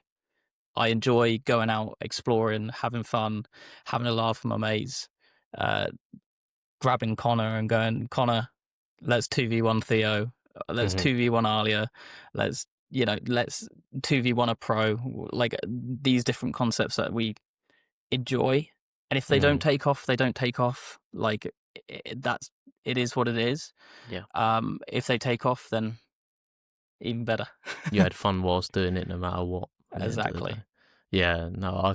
I enjoy going out, exploring, having fun, having a laugh with my mates, grabbing Connor and going, Connor, let's 2v1 Theo, let's 2v1 Alia, let's 2v1 a pro, like these different concepts that we enjoy. And if they don't take off, they don't take off. Like it is what it is.
Yeah.
If they take off, then even better.
You had fun whilst doing it, no matter what.
Exactly.
Yeah, no,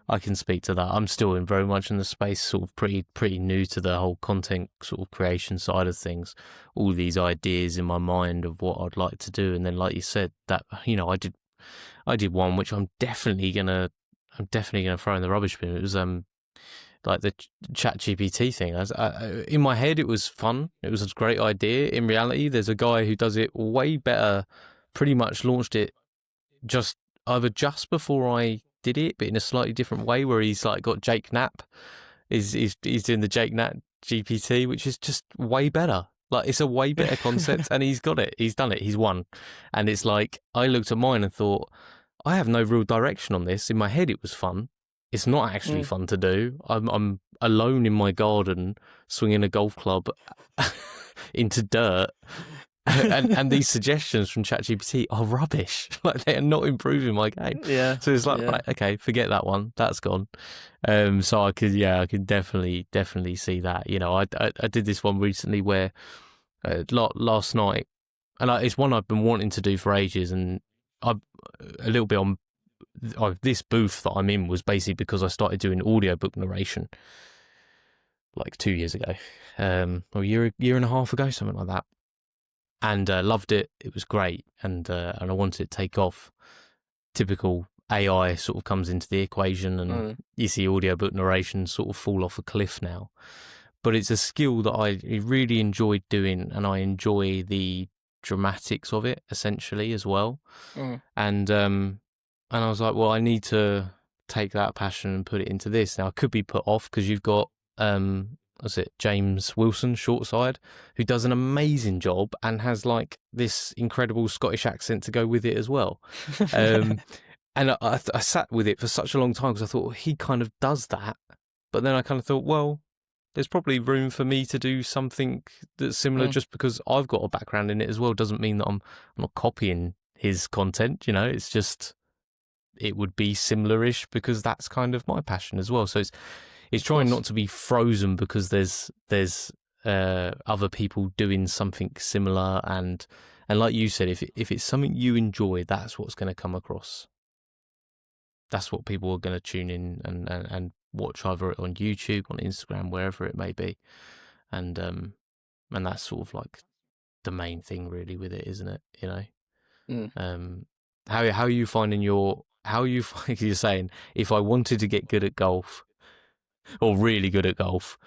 I can speak to that. I'm still very much in the space, sort of pretty new to the whole content sort of creation side of things. All these ideas in my mind of what I'd like to do, and then like you said, that I did one which I'm definitely gonna throw in the rubbish bin. It was like the Chat GPT thing. In my head, it was fun. It was a great idea. In reality, there's a guy who does it way better. Pretty much launched it just before I did it, but in a slightly different way. Where he's like got Jake Knapp, he's doing the Jake Knapp GPT, which is just way better. Like it's a way better concept, and he's got it. He's done it. He's won. And it's like I looked at mine and thought, I have no real direction on this. In my head, it was fun. It's not actually fun to do. I'm alone in my garden swinging a golf club into dirt. and these suggestions from ChatGPT are rubbish. Like they are not improving my game.
Yeah.
So it's like, right, okay, forget that one. That's gone. So I could definitely see that. I did this one recently where last night, and it's one I've been wanting to do for ages, and I'm a little bit on this booth that I'm in was basically because I started doing audiobook narration like 2 years ago, or a year and a half ago, something like that. And loved it. It was great, and I wanted it to take off. Typical AI sort of comes into the equation, and you see audiobook narration sort of fall off a cliff now. But it's a skill that I really enjoyed doing, and I enjoy the dramatics of it essentially as well. And I was like, well, I need to take that passion and put it into this. Now I could be put off because you've got James Wilson, short side, who does an amazing job and has like this incredible Scottish accent to go with it as well. And I sat with it for such a long time because I thought, well, he kind of does that. But then I kind of thought, well, there's probably room for me to do something that's similar just because I've got a background in it as well. Doesn't mean that I'm not copying his content, it's just, it would be similar-ish because that's kind of my passion as well. So it's trying not to be frozen because there's other people doing something similar, and like you said, if it's something you enjoy, that's what's going to come across. That's what people are going to tune in and watch, either on YouTube, on Instagram, wherever it may be, and that's sort of like the main thing really with it, isn't it? How are you finding you're saying, if I wanted to get good at golf, or really good at golf,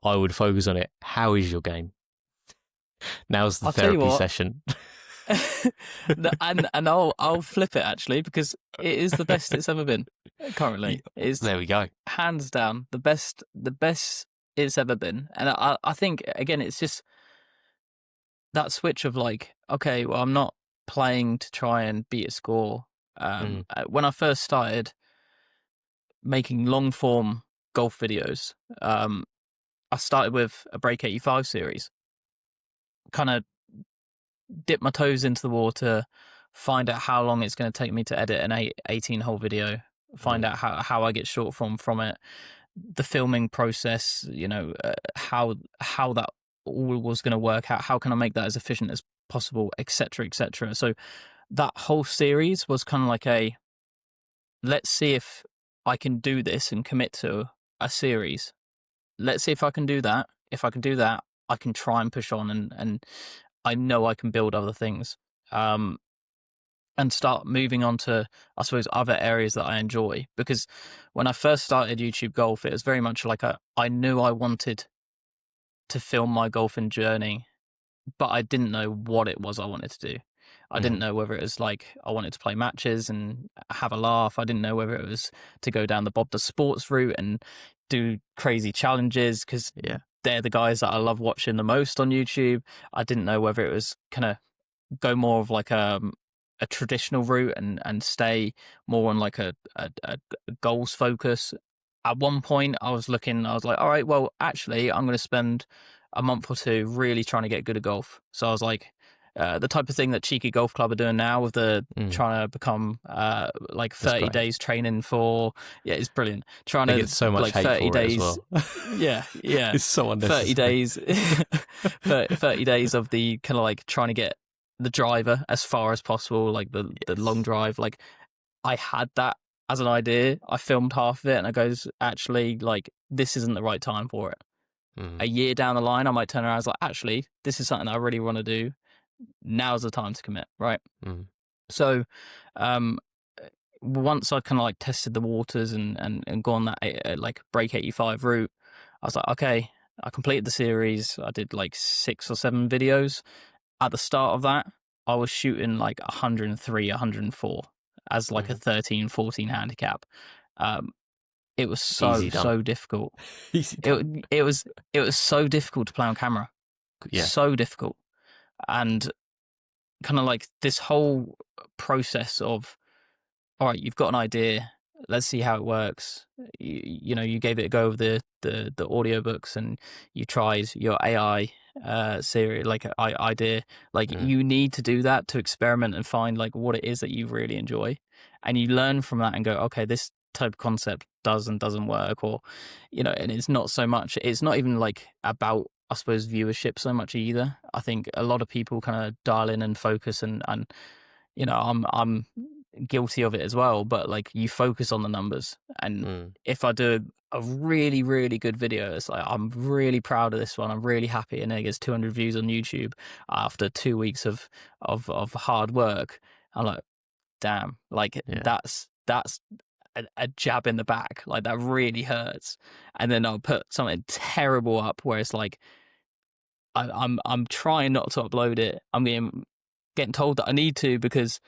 I would focus on it. How is your game? Now's the therapy session.
and I'll flip it actually, because it is the best it's ever been currently.
There we go.
Hands down the best it's ever been. And I think again, it's just that switch of like, okay, well, I'm not playing to try and beat a score. When I first started making long form golf videos, I started with a Break 85 series. Kind of dip my toes into the water, find out how long it's going to take me to edit an 18-hole video, find out how I get short form from it, the filming process, how that all was going to work out, how can I make that as efficient as possible, etc., etc. So that whole series was kind of like let's see if I can do this and commit to a series. Let's see if I can do that. If I can do that, I can try and push on, and I know I can build other things, and start moving on to, I suppose, other areas that I enjoy. Because when I first started YouTube Golf, it was very much like I knew I wanted to film my golfing journey, but I didn't know what it was I wanted to do. I didn't know whether it was like I wanted to play matches and have a laugh. I didn't know whether it was to go down the Bob the Sports route and do crazy challenges, because they're the guys that I love watching the most on YouTube. I didn't know whether it was kind of go more of like a traditional route and stay more on like a goals focus. At one point, I was like, all right, well, actually, I'm going to spend a month or two really trying to get good at golf. So I was like, the type of thing that Cheeky Golf Club are doing now with the trying to become like 30 days training for, it's brilliant. Trying
They
to
get so much
like
hate
30
for
days.
it as well.
Yeah.
It's so
30
unnecessary.
days, 30 days of the kind of like trying to get the driver as far as possible, like the long drive. Like I had that as an idea. I filmed half of it and I goes, actually, like this isn't the right time for it. A year down the line, I might turn around and I was like, actually, this is something I really want to do. Now's the time to commit, right? So once I kind of like tested the waters and gone that like Break 85 route, I was like, okay, I completed the series. I did like 6 or 7 videos. At the start of that, I was shooting like 103, 104 as like a 13, 14 handicap. It was so difficult.
Easy done.
It was so difficult to play on camera. So difficult. And kind of like this whole process of, all right, you've got an idea, let's see how it works. You gave it a go with the audiobooks, and you tried your AI series, like idea. Like you need to do that to experiment and find like what it is that you really enjoy, and you learn from that and go, okay, this type of concept does and doesn't work, or and it's not so much. It's not even like about, I suppose, viewership so much either. I think a lot of people kind of dial in and focus, and I'm guilty of it as well, but like you focus on the numbers, and if I do a really, really good video, it's like I'm really proud of this one, I'm really happy, and it gets 200 views on YouTube after 2 weeks of hard work. I'm like, damn, like that's a jab in the back, like that really hurts. And then I'll put something terrible up where it's like I'm trying not to upload it. I'm getting told that I need to, because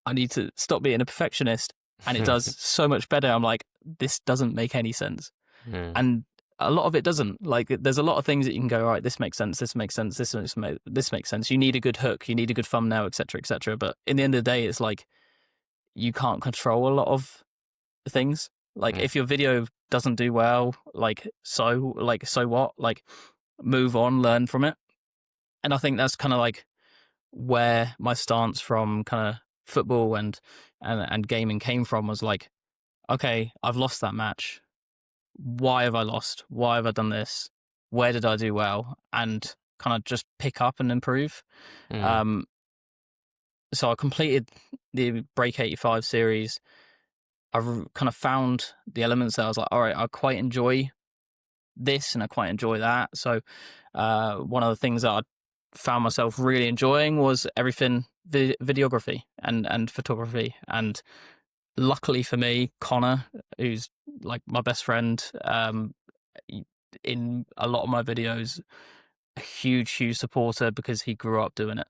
I need to stop being a perfectionist, and it does so much better. I'm like, this doesn't make any sense. And a lot of it doesn't. Like, there's a lot of things that you can go, all right, this makes sense, this makes sense, this makes sense. You need a good hook, you need a good thumbnail, etc., etc. But in the end of the day, it's like you can't control a lot of things. Like if your video doesn't do well, so what? Like move on, learn from it. And I think that's kind of like where my stance from kind of football and gaming came from, was like, okay, I've lost that match. Why have I lost? Why have I done this? Where did I do well? And kind of just pick up and improve. So I completed the Break 85 series. I kind of found the elements that I was like, all right, I quite enjoy this and I quite enjoy that. So one of the things that I found myself really enjoying was everything videography and photography. And luckily for me, Connor, who's like my best friend, in a lot of my videos, a huge supporter, because he grew up doing it.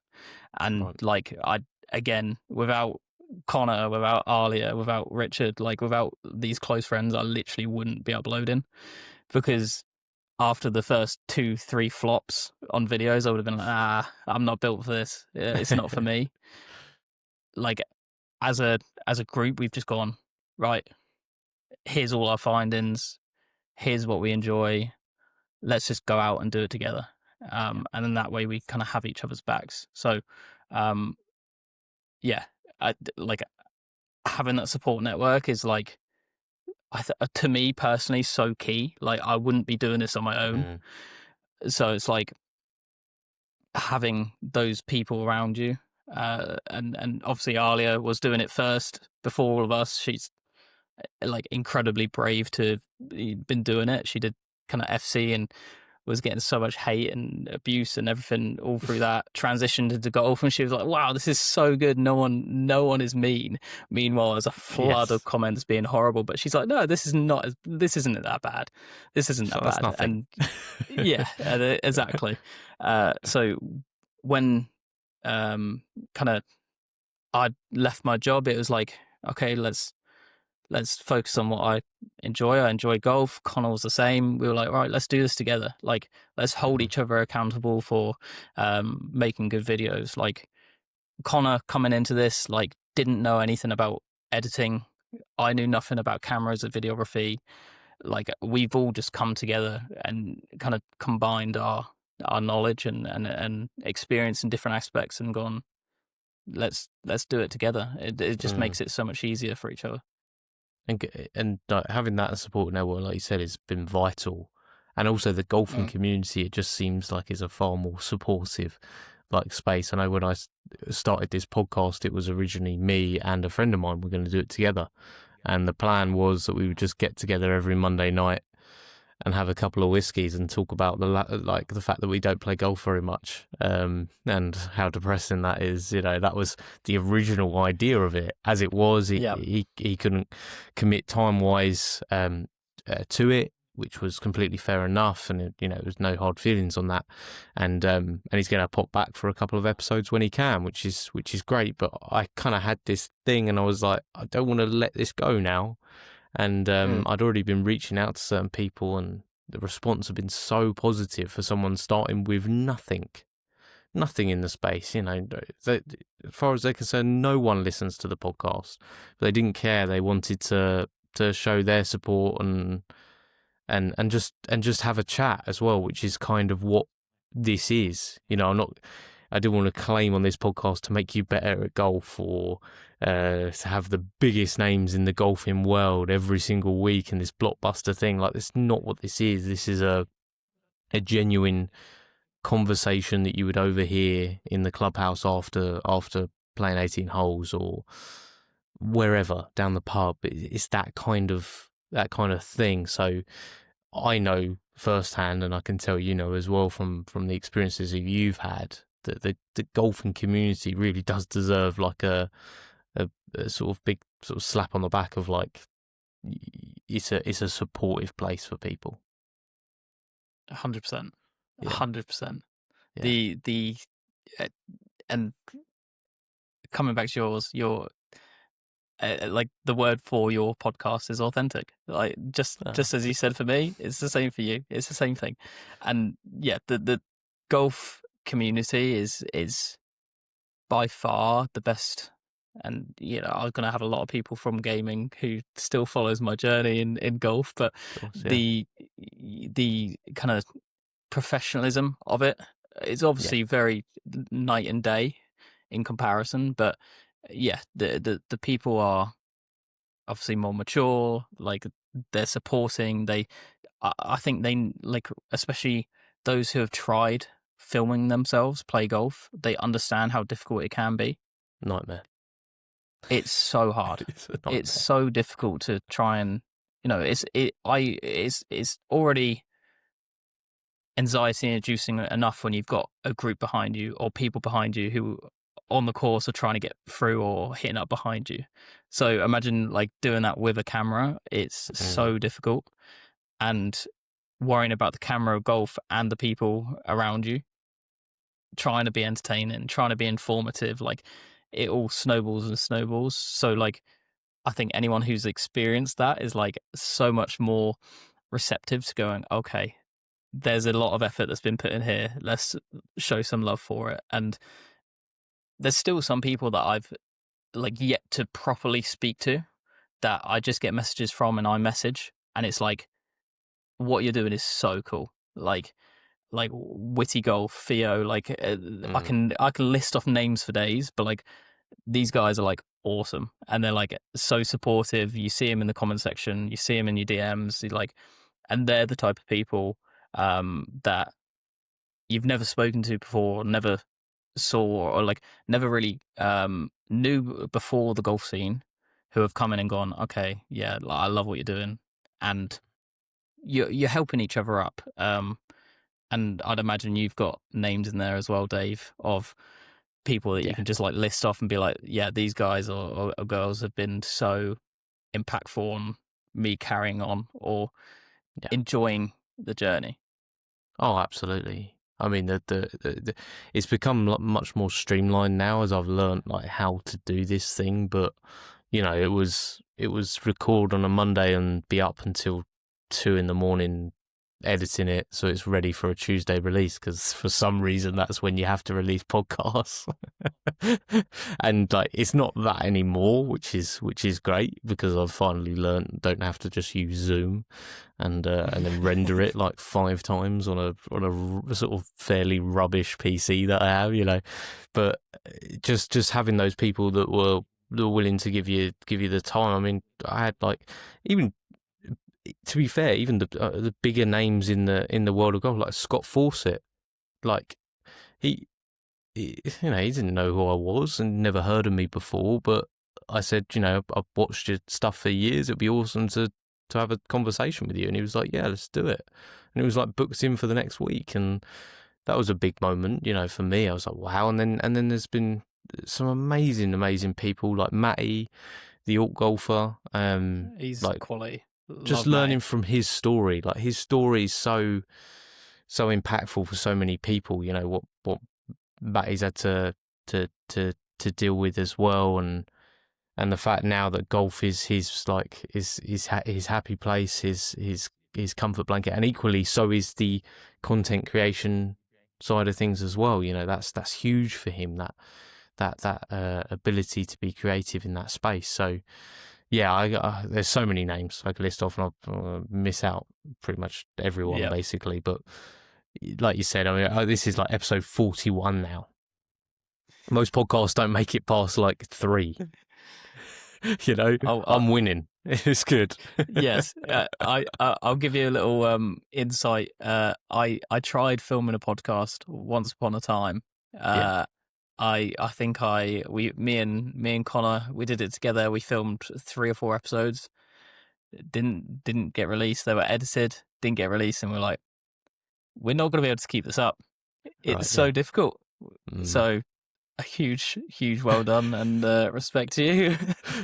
And like, again, without Connor, without Alia, without Richard, like without these close friends, I literally wouldn't be uploading, because after the first 2-3 flops on videos, I would have been like, I'm not built for this. It's not for me. Like as a group, we've just gone, right, here's all our findings, here's what we enjoy. Let's just go out and do it together. And then that way we kind of have each other's backs. So, yeah, like having that support network is like, to me personally, so key. Like I wouldn't be doing this on my own. So it's like having those people around you. And obviously Alia was doing it first before all of us. She's like incredibly brave to have been doing it. She did kind of FC and was getting so much hate and abuse and everything all through that. Transitioned into golf, and she was like, "Wow, this is so good. No one is mean." Meanwhile, there's a flood of comments being horrible, but she's like, "No, this isn't that bad. This isn't that
That's
bad."
nothing.
And yeah, exactly. So when kind of I left my job, it was like, okay, let's focus on what I enjoy. I enjoy golf. Connor was the same. We were like, right, let's do this together. Like, let's hold each other accountable for making good videos. Like, Connor coming into this, like, didn't know anything about editing. I knew nothing about cameras and videography. Like, we've all just come together and kind of combined our knowledge and experience in different aspects and gone, let's do it together. It just makes it so much easier for each other.
And having that support network, like you said, has been vital. And also the golfing community, it just seems like is a far more supportive like space. I know when I started this podcast, it was originally me and a friend of mine were going to do it together, and the plan was that we would just get together every Monday night and have a couple of whiskeys and talk about the fact that we don't play golf very much, and how depressing that is. That was the original idea of it. As it was, he couldn't commit time wise to it, which was completely fair enough, and there was no hard feelings on that. And he's going to pop back for a couple of episodes when he can, which is great. But I kind of had this thing, and I was like, I don't want to let this go now. And I'd already been reaching out to certain people, and the response had been so positive for someone starting with nothing in the space. As far as they're concerned, no one listens to the podcast. But they didn't care. They wanted to show their support and just have a chat as well, which is kind of what this is. I didn't want to claim on this podcast to make you better at golf or to have the biggest names in the golfing world every single week in this blockbuster thing. Like, that's not what this is. This is a genuine conversation that you would overhear in the clubhouse after playing 18 holes or wherever down the pub. It's that kind of thing. So I know firsthand, and I can tell as well from the experiences that you've had, that the golfing community really does deserve like a sort of big sort of slap on the back of like, it's a supportive place for people.
100%.
Yeah.
100%.
Yeah.
The and coming back to yours, your like the word for your podcast is authentic. Like just as you said for me, it's the same for you. It's the same thing. And yeah, the golf community is by far the best. And I'm going to have a lot of people from gaming who still follows my journey in golf, but
Of course, yeah.
the kind of professionalism of it is obviously very night and day in comparison. But yeah, the people are obviously more mature. Like, they're supporting. I think they, like, especially those who have tried filming themselves play golf, they understand how difficult it can be.
Nightmare.
It's so hard. It's so difficult to try and it's already anxiety inducing enough when you've got a group behind you or people behind you who on the course are trying to get through or hitting up behind you. So imagine like doing that with a camera. It's so difficult, and worrying about the camera of golf and the people around you, trying to be entertaining, trying to be informative, like it all snowballs and snowballs. So like, I think anyone who's experienced that is like so much more receptive to going, okay, there's a lot of effort that's been put in here. Let's show some love for it. And there's still some people that I've like yet to properly speak to that I just get messages from and I message, and it's like, what you're doing is so cool. Like Witty Golf, Theo, like I can list off names for days, but like these guys are like awesome, and they're like so supportive. You see them in the comment section, you see them in your DMs, like, and they're the type of people that you've never spoken to before, never saw, or like never really knew before the golf scene, who have come in and gone, okay, yeah, I love what you're doing, and you're helping each other up. And I'd imagine you've got names in there as well, Dave, of people that you can just like list off and be like, yeah, these guys or girls have been so impactful on me carrying on or enjoying the journey.
Oh, absolutely. I mean, the it's become much more streamlined now as I've learned like how to do this thing. But you know, it was record on a Monday and be up until 2 a.m. editing it so it's ready for a Tuesday release, because for some reason that's when you have to release podcasts. And like it's not that anymore, which is great, because I've finally learned don't have to just use Zoom and then render it like 5 times on a sort of fairly rubbish PC that I have, you know. But just having those people that were willing to give you the time. I mean, I had like, even to be fair, even the bigger names in the world of golf, like Scott Fawcett, like he you know, he didn't know who I was and never heard of me before, but I said, you know, I've watched your stuff for years. It'd be awesome to have a conversation with you. And he was like, yeah, let's do it. And it was like booked in for the next week, and that was a big moment, you know, for me. I was like, wow. And then there's been some amazing people like Matty, the Alt golfer.
He's
like
quality.
Just
Love
learning
Matty.
from his story. Like his story is so impactful for so many people. You know what Matty's had to deal with as well, and the fact now that golf is his like his happy place, his comfort blanket, and equally so is the content creation side of things as well. You know, that's huge for him, that ability to be creative in that space. So yeah, there's so many names I could list off, and I'll miss out pretty much everyone basically. But like you said, I mean, this is like episode 41 now. Most podcasts don't make it past like 3. You know, I'm winning. It's good.
Yes, I'll give you a little insight. I tried filming a podcast once upon a time. I think me and Connor, we did it together. We filmed 3 or 4 episodes. Didn't get released. They were edited, didn't get released, and we're like, we're not going to be able to keep this up. It's so difficult. So a huge well done, and respect to you.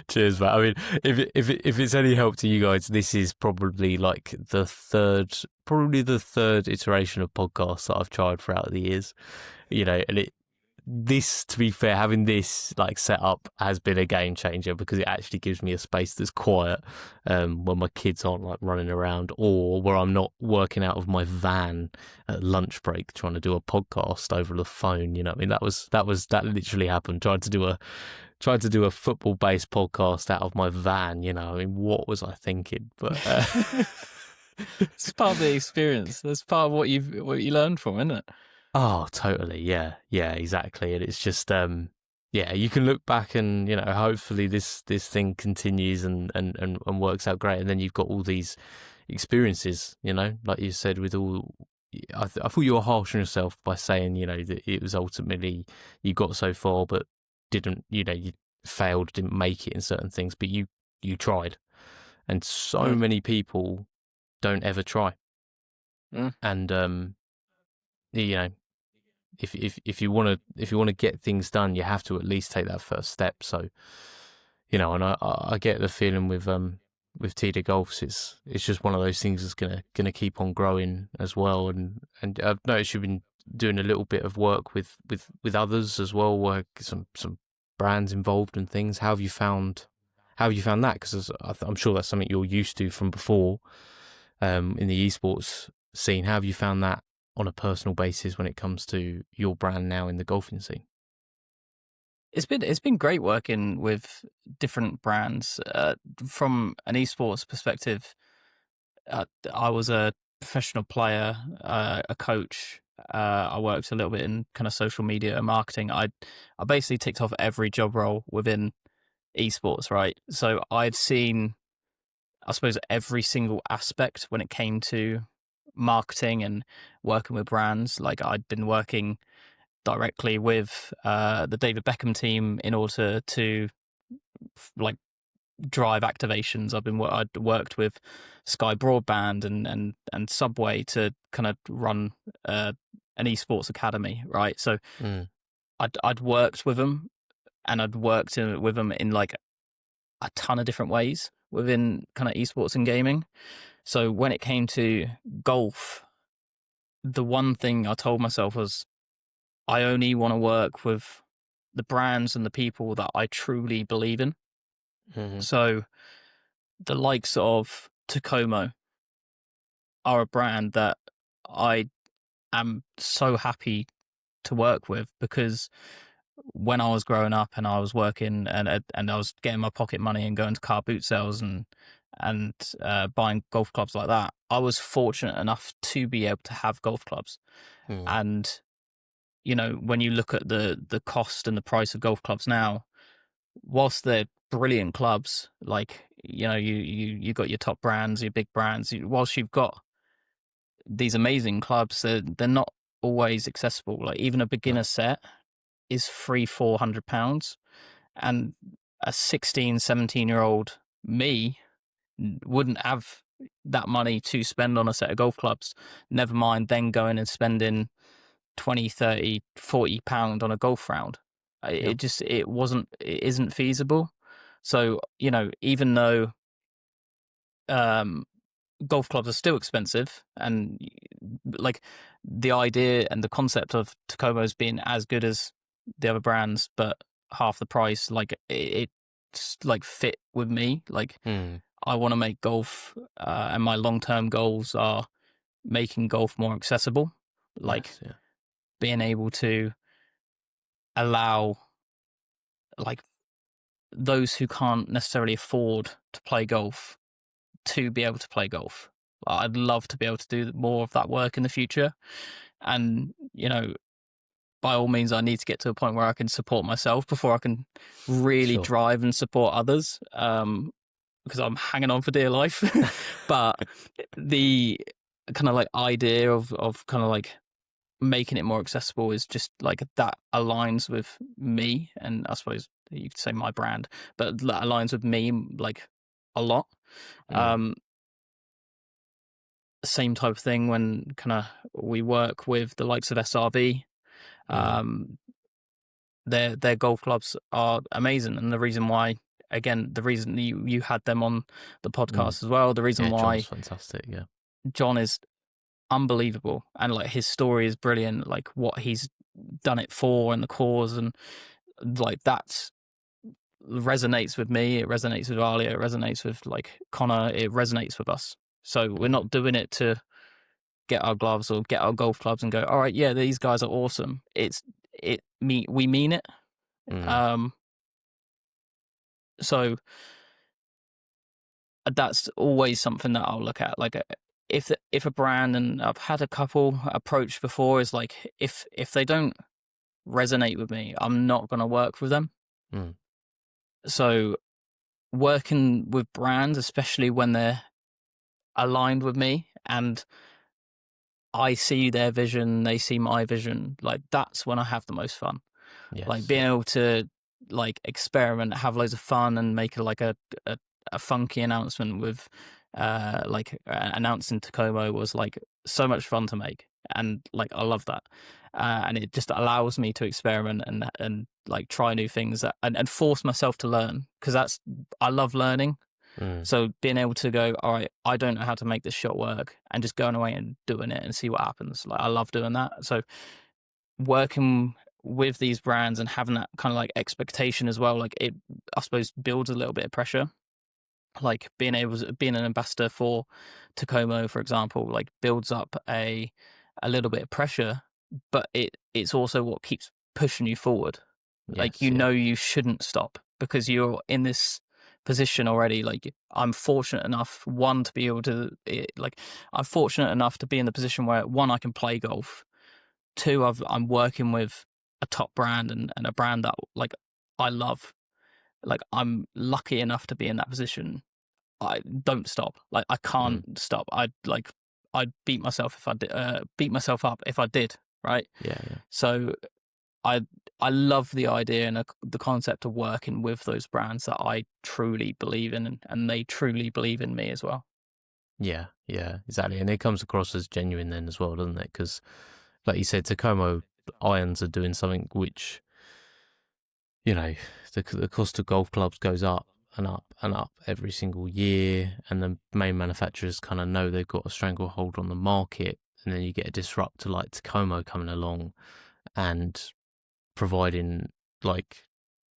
Cheers, Matt. I mean, if it's any help to you guys, this is probably like the third iteration of podcasts that I've tried throughout the years. You know, and this, to be fair, having this like set up has been a game changer, because it actually gives me a space that's quiet when my kids aren't like running around, or where I'm not working out of my van at lunch break trying to do a podcast over the phone. You know, I mean, that literally happened. Tried to do a football based podcast out of my van. You know, I mean, what was I thinking? But
it's part of the experience. That's part of what you learned from, isn't it?
Oh, totally. Yeah, exactly. And it's just, you can look back and, you know, hopefully this thing continues and works out great. And then you've got all these experiences, you know, like you said, with all, I thought you were harsh on yourself by saying, you know, that it was ultimately, you got so far, but didn't, you know, you failed, didn't make it in certain things, but you tried. And so many people don't ever try. And, you know, if you want to get things done, you have to at least take that first step. So, you know, and I get the feeling with Tehdagolfs, it's just one of those things that's gonna keep on growing as well. And I've noticed you've been doing a little bit of work with others as well, work some brands involved and things. How have you found that? Because I'm sure that's something you're used to from before in the esports scene. How have you found that on a personal basis when it comes to your brand now in the golfing scene?
It's been great working with different brands. From an esports perspective, I was a professional player, a coach. I worked a little bit in kind of social media and marketing. I basically ticked off every job role within esports, right? So I'd seen, I suppose, every single aspect when it came to marketing and working with brands. Like I'd been working directly with the David Beckham team in order to like drive activations. I'd worked with Sky Broadband and Subway to kind of run an esports academy, right? So I'd worked with them, and I'd worked with them in like a ton of different ways within kind of esports and gaming. So when it came to golf, the one thing I told myself was I only want to work with the brands and the people that I truly believe in.
Mm-hmm.
So the likes of Tacomo are a brand that I am so happy to work with, because when I was growing up and I was working and I was getting my pocket money and going to car boot sales and buying golf clubs like that, I was fortunate enough to be able to have golf clubs. And you know, when you look at the cost and the price of golf clubs now, whilst they're brilliant clubs, like, you know, you got your top brands, your big brands, whilst you've got these amazing clubs, they're not always accessible. Like even a beginner set is £300-400, and a 16-17-year-old me wouldn't have that money to spend on a set of golf clubs, never mind then going and spending 20, 30, 40 pound on a golf round. It isn't feasible. So, you know, even though golf clubs are still expensive, and like the idea and the concept of Tacomo's being as good as the other brands but half the price, like it's like fit with me. Like I want to make golf, and my long-term goals are making golf more accessible, like being able to allow like those who can't necessarily afford to play golf to be able to play golf. I'd love to be able to do more of that work in the future. And, you know, by all means, I need to get to a point where I can support myself before I can really drive and support others, because I'm hanging on for dear life. But the kind of like idea of kind of like making it more accessible is just like that aligns with me, and I suppose you could say my brand, but that aligns with me like a lot. Same type of thing when kind of we work with the likes of SRV. Their golf clubs are amazing, and the reason why, again, the reason you had them on the podcast as well, the reason why
John's fantastic. Yeah,
John is unbelievable, and like his story is brilliant, like what he's done it for and the cause, and like that resonates with me, it resonates with Alia, it resonates with like Connor, it resonates with us. So we're not doing it to get our gloves or get our golf clubs and go, all right, yeah, these guys are awesome. We mean it. So that's always something that I'll look at. Like if a brand, and I've had a couple approach before, is like if they don't resonate with me, I'm not going to work with them. So working with brands, especially when they're aligned with me and I see their vision, they see my vision, like that's when I have the most fun. Like being able to like experiment, have loads of fun, and make a funky announcement with announcing Tacomo was like so much fun to make, and like I love that. And it just allows me to experiment and like try new things and force myself to learn, because I love learning. So being able to go, all right, I don't know how to make this shot work, and just going away and doing it and see what happens. Like I love doing that. So working with these brands and having that kind of like expectation as well, like it, I suppose, builds a little bit of pressure. like being an ambassador for Tacoma, for example, like builds up a little bit of pressure, but it's also what keeps pushing you forward. Like,
Yes,
you
yeah,
know, you shouldn't stop because you're in this position already. Like, I'm fortunate enough, one, to be able to, I'm fortunate enough to be in the position where, one, I can play golf. Two, I'm working with a top brand and a brand that, like, I love. Like, I'm lucky enough to be in that position. I don't stop. Like, I
mm,
can't stop. I'd beat myself if I did, beat myself up if I did. Right.
yeah, yeah.
So I I love the idea and the concept of working with those brands that I truly believe in, and they truly believe in me as well.
Yeah, yeah, exactly. And it comes across as genuine then as well, doesn't it? Because, like you said, Tacoma irons are doing something which, you know, the cost of golf clubs goes up and up and up every single year. And the main manufacturers kind of know they've got a stranglehold on the market. And then you get a disruptor like Tacoma coming along and providing like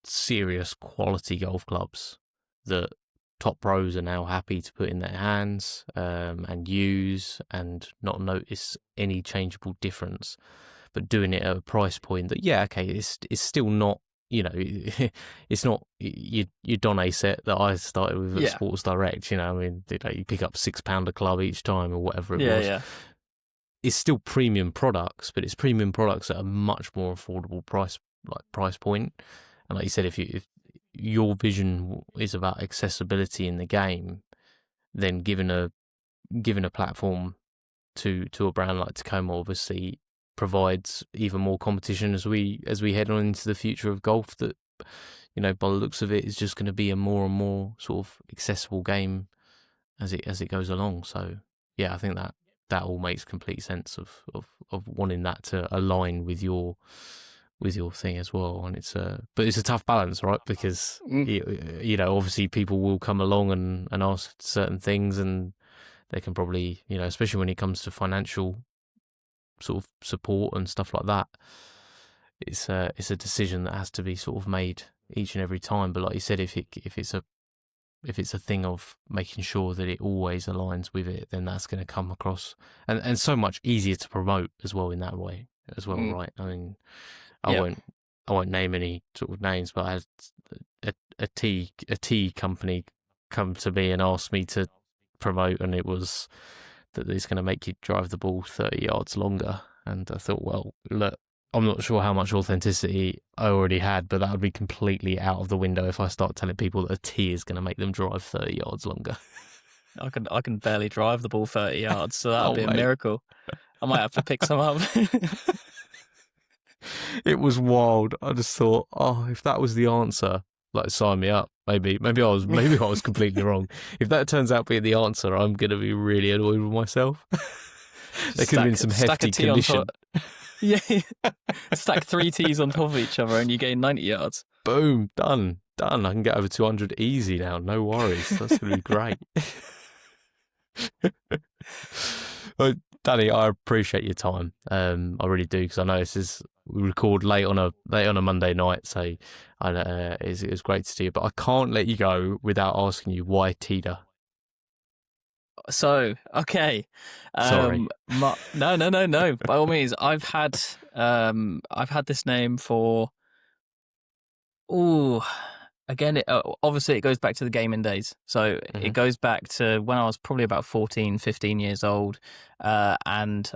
serious quality golf clubs that top pros are now happy to put in their hands and use and not notice any changeable difference, but doing it at a price point that, yeah, okay, it's still not, you know, it's not your Don A set that I started with at
Yeah,
Sports Direct. You know, I mean, you pick up £6 a club each time or whatever it was.
yeah,
It's still premium products, but it's premium products at a much more affordable price point. And like you said, if your vision is about accessibility in the game, then given a platform to a brand like Tacoma obviously provides even more competition as we head on into the future of golf. That, you know, by the looks of it, is just going to be a more and more sort of accessible game as it goes along. So yeah, I think that all makes complete sense of wanting that to align with your thing as well. And but it's a tough balance, right? Because
mm,
you know, obviously people will come along and ask certain things, and they can probably, you know, especially when it comes to financial sort of support and stuff like that, it's a decision that has to be sort of made each and every time. But like you said, if it's a thing of making sure that it always aligns with it, then that's going to come across and so much easier to promote as well in that way as well,
mm,
right? I mean, I
yeah.
won't I won't name any sort of names, but I had a tea company come to me and ask me to promote, and it was that it's going to make you drive the ball 30 yards longer. And I thought, well, look, I'm not sure how much authenticity I already had, but that would be completely out of the window if I start telling people that a tee is going to make them drive 30 yards longer.
I can barely drive the ball 30 yards, so that would
Oh,
be a
mate.
miracle. I might have to pick some up.
It was wild. I just thought, oh, if that was the answer, like, sign me up. Maybe I was completely wrong. If that turns out being the answer, I'm gonna be really annoyed with myself. There could have been some
Stack a
hefty
tee on top.
condition.
Yeah, stack 3 tees on top of each other, and you gain 90 yards.
Boom, done. I can get over 200 easy now. No worries. That's gonna be great. Well, Danny, I appreciate your time. I really do, because I know we record late on a Monday night, so I know it's great to see you. But I can't let you go without asking you why Tehda.
So, okay.
Sorry.
No. By all means, I've had this name for, again, obviously it goes back to the gaming days. So
Mm-hmm.
it goes back to when I was probably about 14, 15 years old, and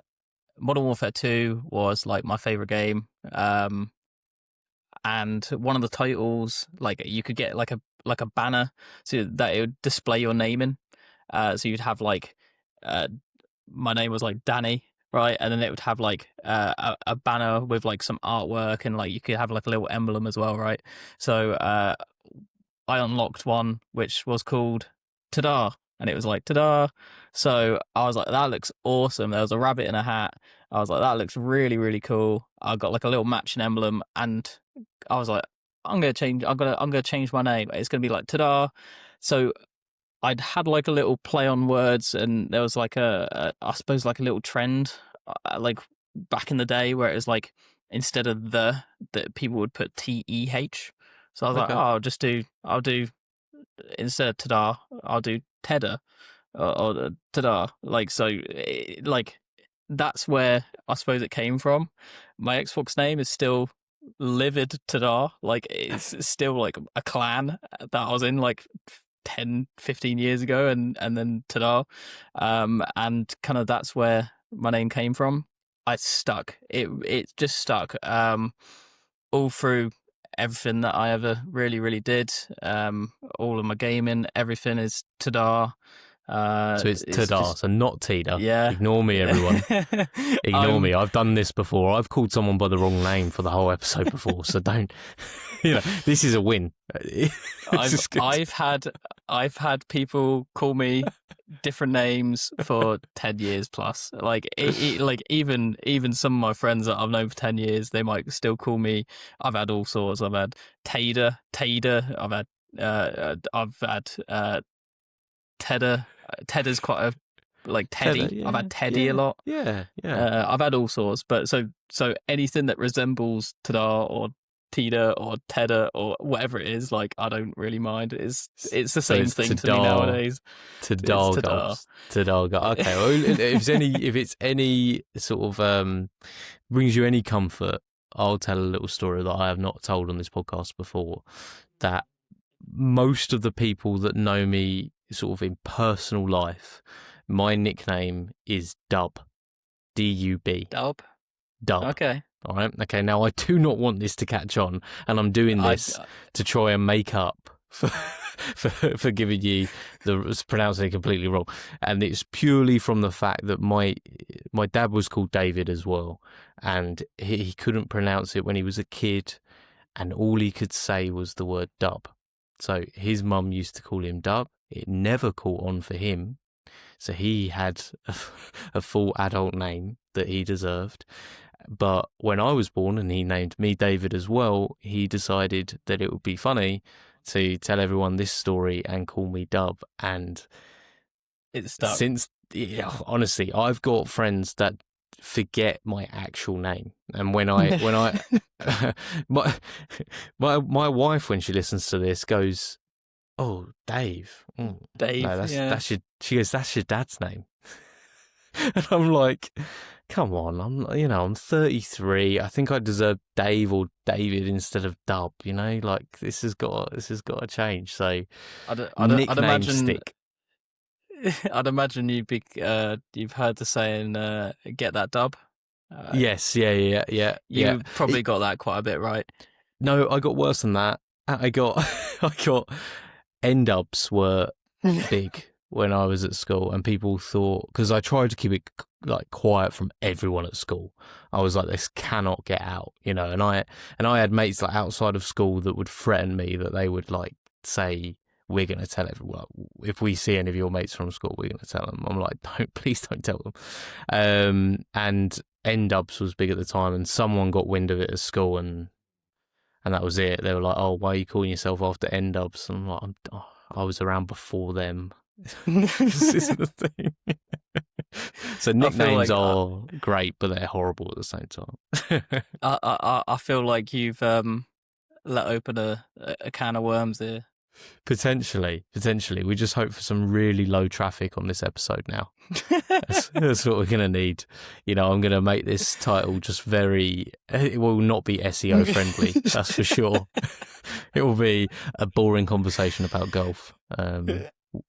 Modern Warfare 2 was like my favorite game. And one of the titles, like, you could get like a banner so that it would display your name in. So you'd have like, my name was like Danny, right? And then it would have like a banner with like some artwork, and like you could have like a little emblem as well, right? So I unlocked one which was called Tada, and it was like Tada. So I was like, that looks awesome. There was a rabbit in a hat. I was like, that looks really, really cool. I got like a little matching emblem, and I was like, I'm gonna change my name. It's gonna be like Tada. So I'd had like a little play on words, and there was like I suppose like a little trend, like back in the day, where it was like, instead of that people would put TEH. So I was like,
Okay.
oh, I'll do instead of Tehda, I'll do Tehda or Tehda. Like so, like that's where I suppose it came from. My Xbox name is still Livid Tehda. Like it's still like a clan that I was in like 10, 15 years ago, and then Tehda, and kind of that's where my name came from. I stuck. It just stuck. All through everything that I ever really did. All of my gaming, everything is Tehda.
So it's Tehda,
just,
so not Tehda.
yeah.
Ignore me, everyone. Ignore me. I've done this before. I've called someone by the wrong name for the whole episode before, so don't. This is a win.
I've had people call me different names for 10 years plus. Like like even some of my friends that I've known for 10 years, they might still call me. I've had all sorts. I've had Tehda. I've had Tehda. Tehda's quite a like Teddy.
Tehda, yeah,
I've had Teddy a lot.
Yeah.
I've had all sorts, but so anything that resembles Tehda or Tehda or Tehda or whatever it is, like I don't really mind. It's the same thing to me nowadays.
Tehdagolfs. Tehdagolfs. Okay. Well, if it's any sort of brings you any comfort, I'll tell a little story that I have not told on this podcast before. That most of the people that know me sort of in personal life, my nickname is Dub. D-U-B.
Dub.
Okay. All right. Okay. Now I do not want this to catch on, and I'm doing this to try and make up for giving you pronouncing it completely wrong. And it's purely from the fact that my dad was called David as well, and he couldn't pronounce it when he was a kid, and all he could say was the word Dub. So his mum used to call him Dub. It never caught on for him. So he had a full adult name that he deserved. But when I was born and he named me David as well, he decided that it would be funny to tell everyone this story and call me Dub. And
it's stuck.
Honestly, I've got friends that forget my actual name, and when I my wife, when she listens to this, goes, "Oh, Dave,
Dave,
no, she goes, that's your dad's name." And I'm like, come on, I'm 33. I think I deserve Dave or David instead of Dub. Like this has got to change. So
I'd imagine
stick.
I'd imagine you've heard the saying, "Get that dub."
Yes, yeah.
You probably got that quite a bit right.
No, I got worse than that. I got end ups were big when I was at school, and people thought, because I tried to keep it like quiet from everyone at school. I was like, this cannot get out, and I had mates like outside of school that would threaten me that they would like say, "We're going to tell everyone. If we see any of your mates from school, we're going to tell them." I'm like, please don't tell them. And N-dubs was big at the time, and someone got wind of it at school, and that was it. They were like, "Oh, why are you calling yourself after N-dubs?" And I'm like, I was around before them. This isn't the thing. So nicknames are great, but they're horrible at the same time.
I feel like you've let open a can of worms here.
Potentially. We just hope for some really low traffic on this episode now. That's what we're going to need. I'm going to make this title just it will not be SEO friendly, that's for sure. It will be a boring conversation about golf.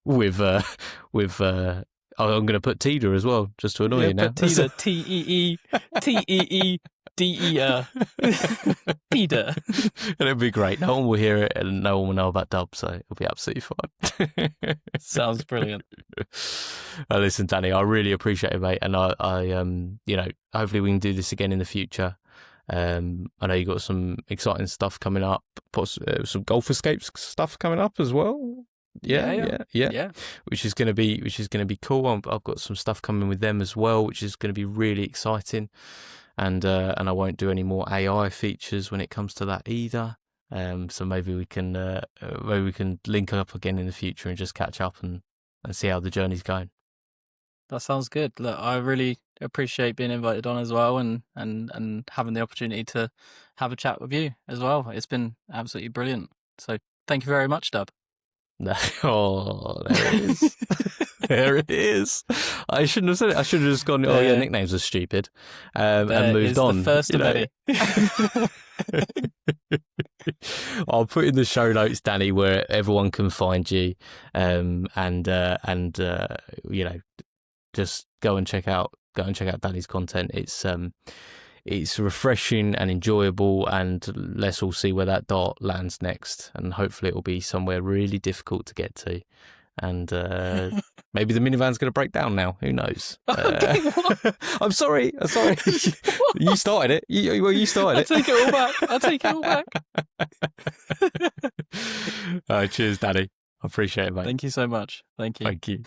With I'm going to put Tehda as well, just to annoy you now.
Tehda, Teeder. Tehda.
It'll be great. No one will hear it, and no one will know about Dub, so it'll be absolutely fine.
Sounds brilliant.
Listen, Danny, I really appreciate it, mate, and I hopefully we can do this again in the future. I know you got some exciting stuff coming up, some Golf Escapes stuff coming up as well. Yeah. Which is going to be cool. I've got some stuff coming with them as well, which is going to be really exciting. And I won't do any more AI features when it comes to that either. So maybe we can link up again in the future and just catch up and see how the journey's going.
That sounds good. Look, I really appreciate being invited on as well, and having the opportunity to have a chat with you as well. It's been absolutely brilliant. So thank you very much, Dub.
No. Oh, there it is. There it is. I shouldn't have said it. I should have just gone, oh, yeah, nicknames are stupid, and moved on.
The first of many.
I'll put in the show notes, Danny, where everyone can find you, and just go and check out Danny's content. It's refreshing and enjoyable, and let's all see where that dart lands next, and hopefully it will be somewhere really difficult to get to, and maybe the minivan's going to break down now. Who knows?
Okay, what?
I'm sorry. You started it. You started it.
I'll take it all back.
Cheers, Danny. I appreciate it, mate.
Thank you so much. Thank you.
Thank you.